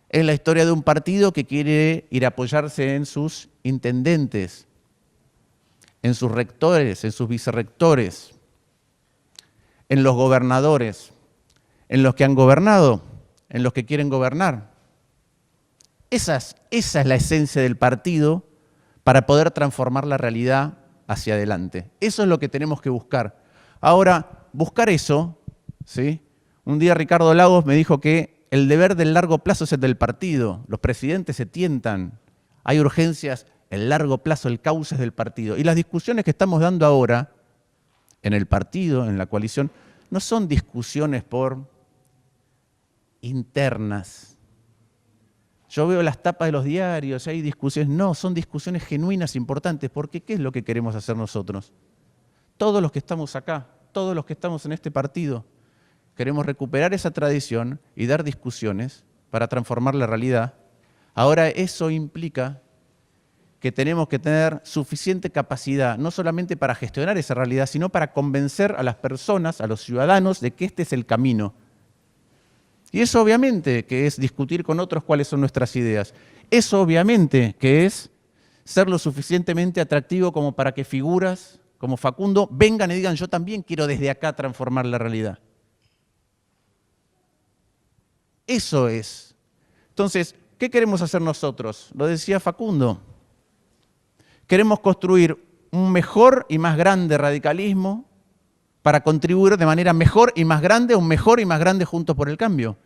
Es la historia de un partido que quiere ir a apoyarse en sus intendentes, en sus rectores, en sus vicerrectores, en los gobernadores, en los que han gobernado, en los que quieren gobernar. Esa es la esencia del partido para poder transformar la realidad hacia adelante. Eso es lo que tenemos que buscar. Ahora, buscar eso, ¿sí? Un día Ricardo Lagos me dijo que el deber del largo plazo es el del partido. Los presidentes se tientan. Hay urgencias, el largo plazo, el cauce es del partido. Y las discusiones que estamos dando ahora en el partido, en la coalición, no son discusiones internas. Yo veo las tapas de los diarios, hay discusiones. No, son discusiones genuinas, importantes, porque ¿qué es lo que queremos hacer nosotros? Todos los que estamos acá, todos los que estamos en este partido, queremos recuperar esa tradición y dar discusiones para transformar la realidad. Ahora eso implica que tenemos que tener suficiente capacidad, no solamente para gestionar esa realidad, sino para convencer a las personas, a los ciudadanos, de que este es el camino. Y eso obviamente que es discutir con otros cuáles son nuestras ideas. Eso obviamente que es ser lo suficientemente atractivo como para que figuras como Facundo vengan y digan yo también quiero desde acá transformar la realidad. Eso es. Entonces, ¿qué queremos hacer nosotros? Lo decía Facundo. Queremos construir un mejor y más grande radicalismo para contribuir de manera mejor y más grande, un mejor y más grande Juntos por el Cambio.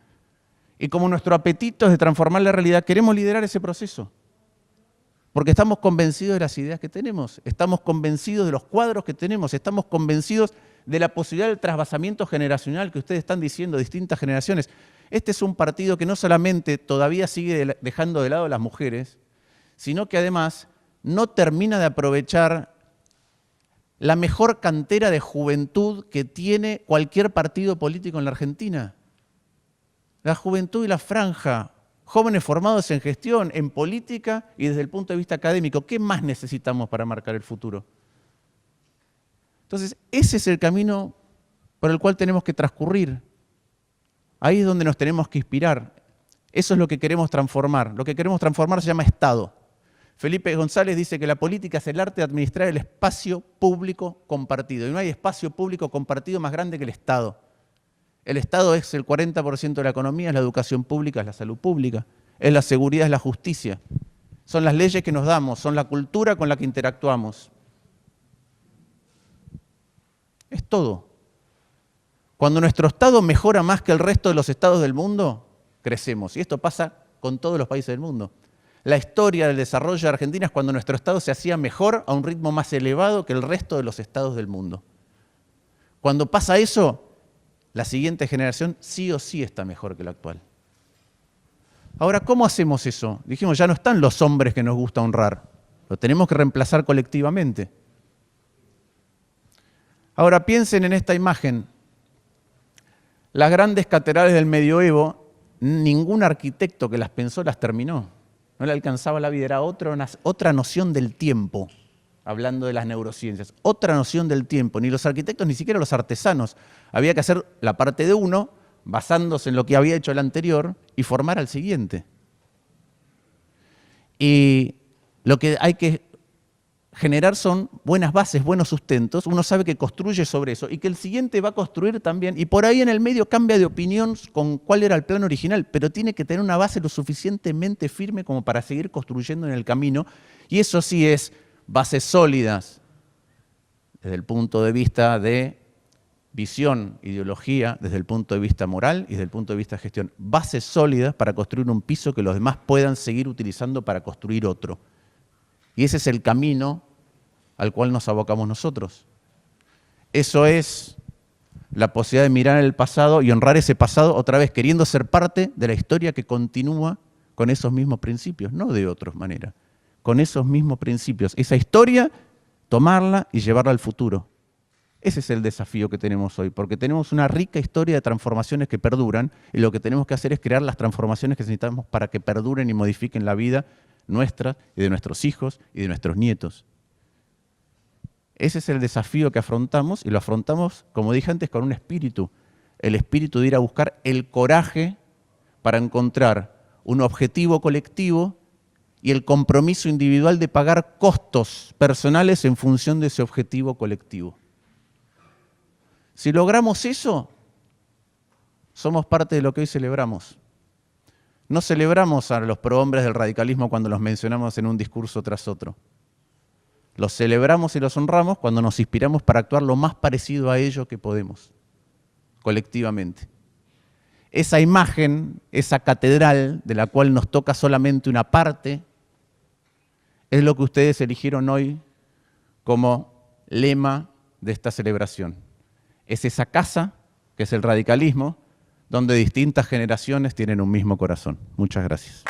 Y como nuestro apetito es de transformar la realidad, queremos liderar ese proceso. Porque estamos convencidos de las ideas que tenemos, estamos convencidos de los cuadros que tenemos, estamos convencidos de la posibilidad del trasvasamiento generacional que ustedes están diciendo, distintas generaciones. Este es un partido que no solamente todavía sigue dejando de lado a las mujeres, sino que además no termina de aprovechar la mejor cantera de juventud que tiene cualquier partido político en la Argentina. La juventud y la franja, jóvenes formados en gestión, en política y desde el punto de vista académico. ¿Qué más necesitamos para marcar el futuro? Entonces, ese es el camino por el cual tenemos que transcurrir. Ahí es donde nos tenemos que inspirar. Eso es lo que queremos transformar. Lo que queremos transformar se llama Estado. Felipe González dice que la política es el arte de administrar el espacio público compartido. Y no hay espacio público compartido más grande que el Estado. El Estado es el 40% de la economía, es la educación pública, es la salud pública, es la seguridad, es la justicia. Son las leyes que nos damos, son la cultura con la que interactuamos. Es todo. Cuando nuestro Estado mejora más que el resto de los estados del mundo, crecemos. Y esto pasa con todos los países del mundo. La historia del desarrollo de Argentina es cuando nuestro Estado se hacía mejor a un ritmo más elevado que el resto de los estados del mundo. Cuando pasa eso, la siguiente generación sí o sí está mejor que la actual. Ahora, ¿cómo hacemos eso? Dijimos, ya no están los hombres que nos gusta honrar. Lo tenemos que reemplazar colectivamente. Ahora, piensen en esta imagen. Las grandes catedrales del medioevo, ningún arquitecto que las pensó las terminó. No le alcanzaba la vida, era otra noción del tiempo, hablando de las neurociencias. Otra noción del tiempo, ni los arquitectos, ni siquiera los artesanos. Había que hacer la parte de uno, basándose en lo que había hecho el anterior, y formar al siguiente. Y lo que hay que generar son buenas bases, buenos sustentos. Uno sabe que construye sobre eso y que el siguiente va a construir también. Y por ahí en el medio cambia de opinión con cuál era el plan original, pero tiene que tener una base lo suficientemente firme como para seguir construyendo en el camino. Y eso sí es bases sólidas desde el punto de vista de visión, ideología, desde el punto de vista moral y desde el punto de vista de gestión. Bases sólidas para construir un piso que los demás puedan seguir utilizando para construir otro. Y ese es el camino al cual nos abocamos nosotros. Eso es la posibilidad de mirar el pasado y honrar ese pasado otra vez, queriendo ser parte de la historia que continúa con esos mismos principios, no de otra manera, con esos mismos principios. Esa historia, tomarla y llevarla al futuro. Ese es el desafío que tenemos hoy, porque tenemos una rica historia de transformaciones que perduran y lo que tenemos que hacer es crear las transformaciones que necesitamos para que perduren y modifiquen la vida nuestra y de nuestros hijos y de nuestros nietos. Ese es el desafío que afrontamos y lo afrontamos, como dije antes, con un espíritu. El espíritu de ir a buscar el coraje para encontrar un objetivo colectivo y el compromiso individual de pagar costos personales en función de ese objetivo colectivo. Si logramos eso, somos parte de lo que hoy celebramos. No celebramos a los prohombres del radicalismo cuando los mencionamos en un discurso tras otro. Los celebramos y los honramos cuando nos inspiramos para actuar lo más parecido a ello que podemos, colectivamente. Esa imagen, esa catedral de la cual nos toca solamente una parte, es lo que ustedes eligieron hoy como lema de esta celebración. Es esa casa, que es el radicalismo, donde distintas generaciones tienen un mismo corazón. Muchas gracias.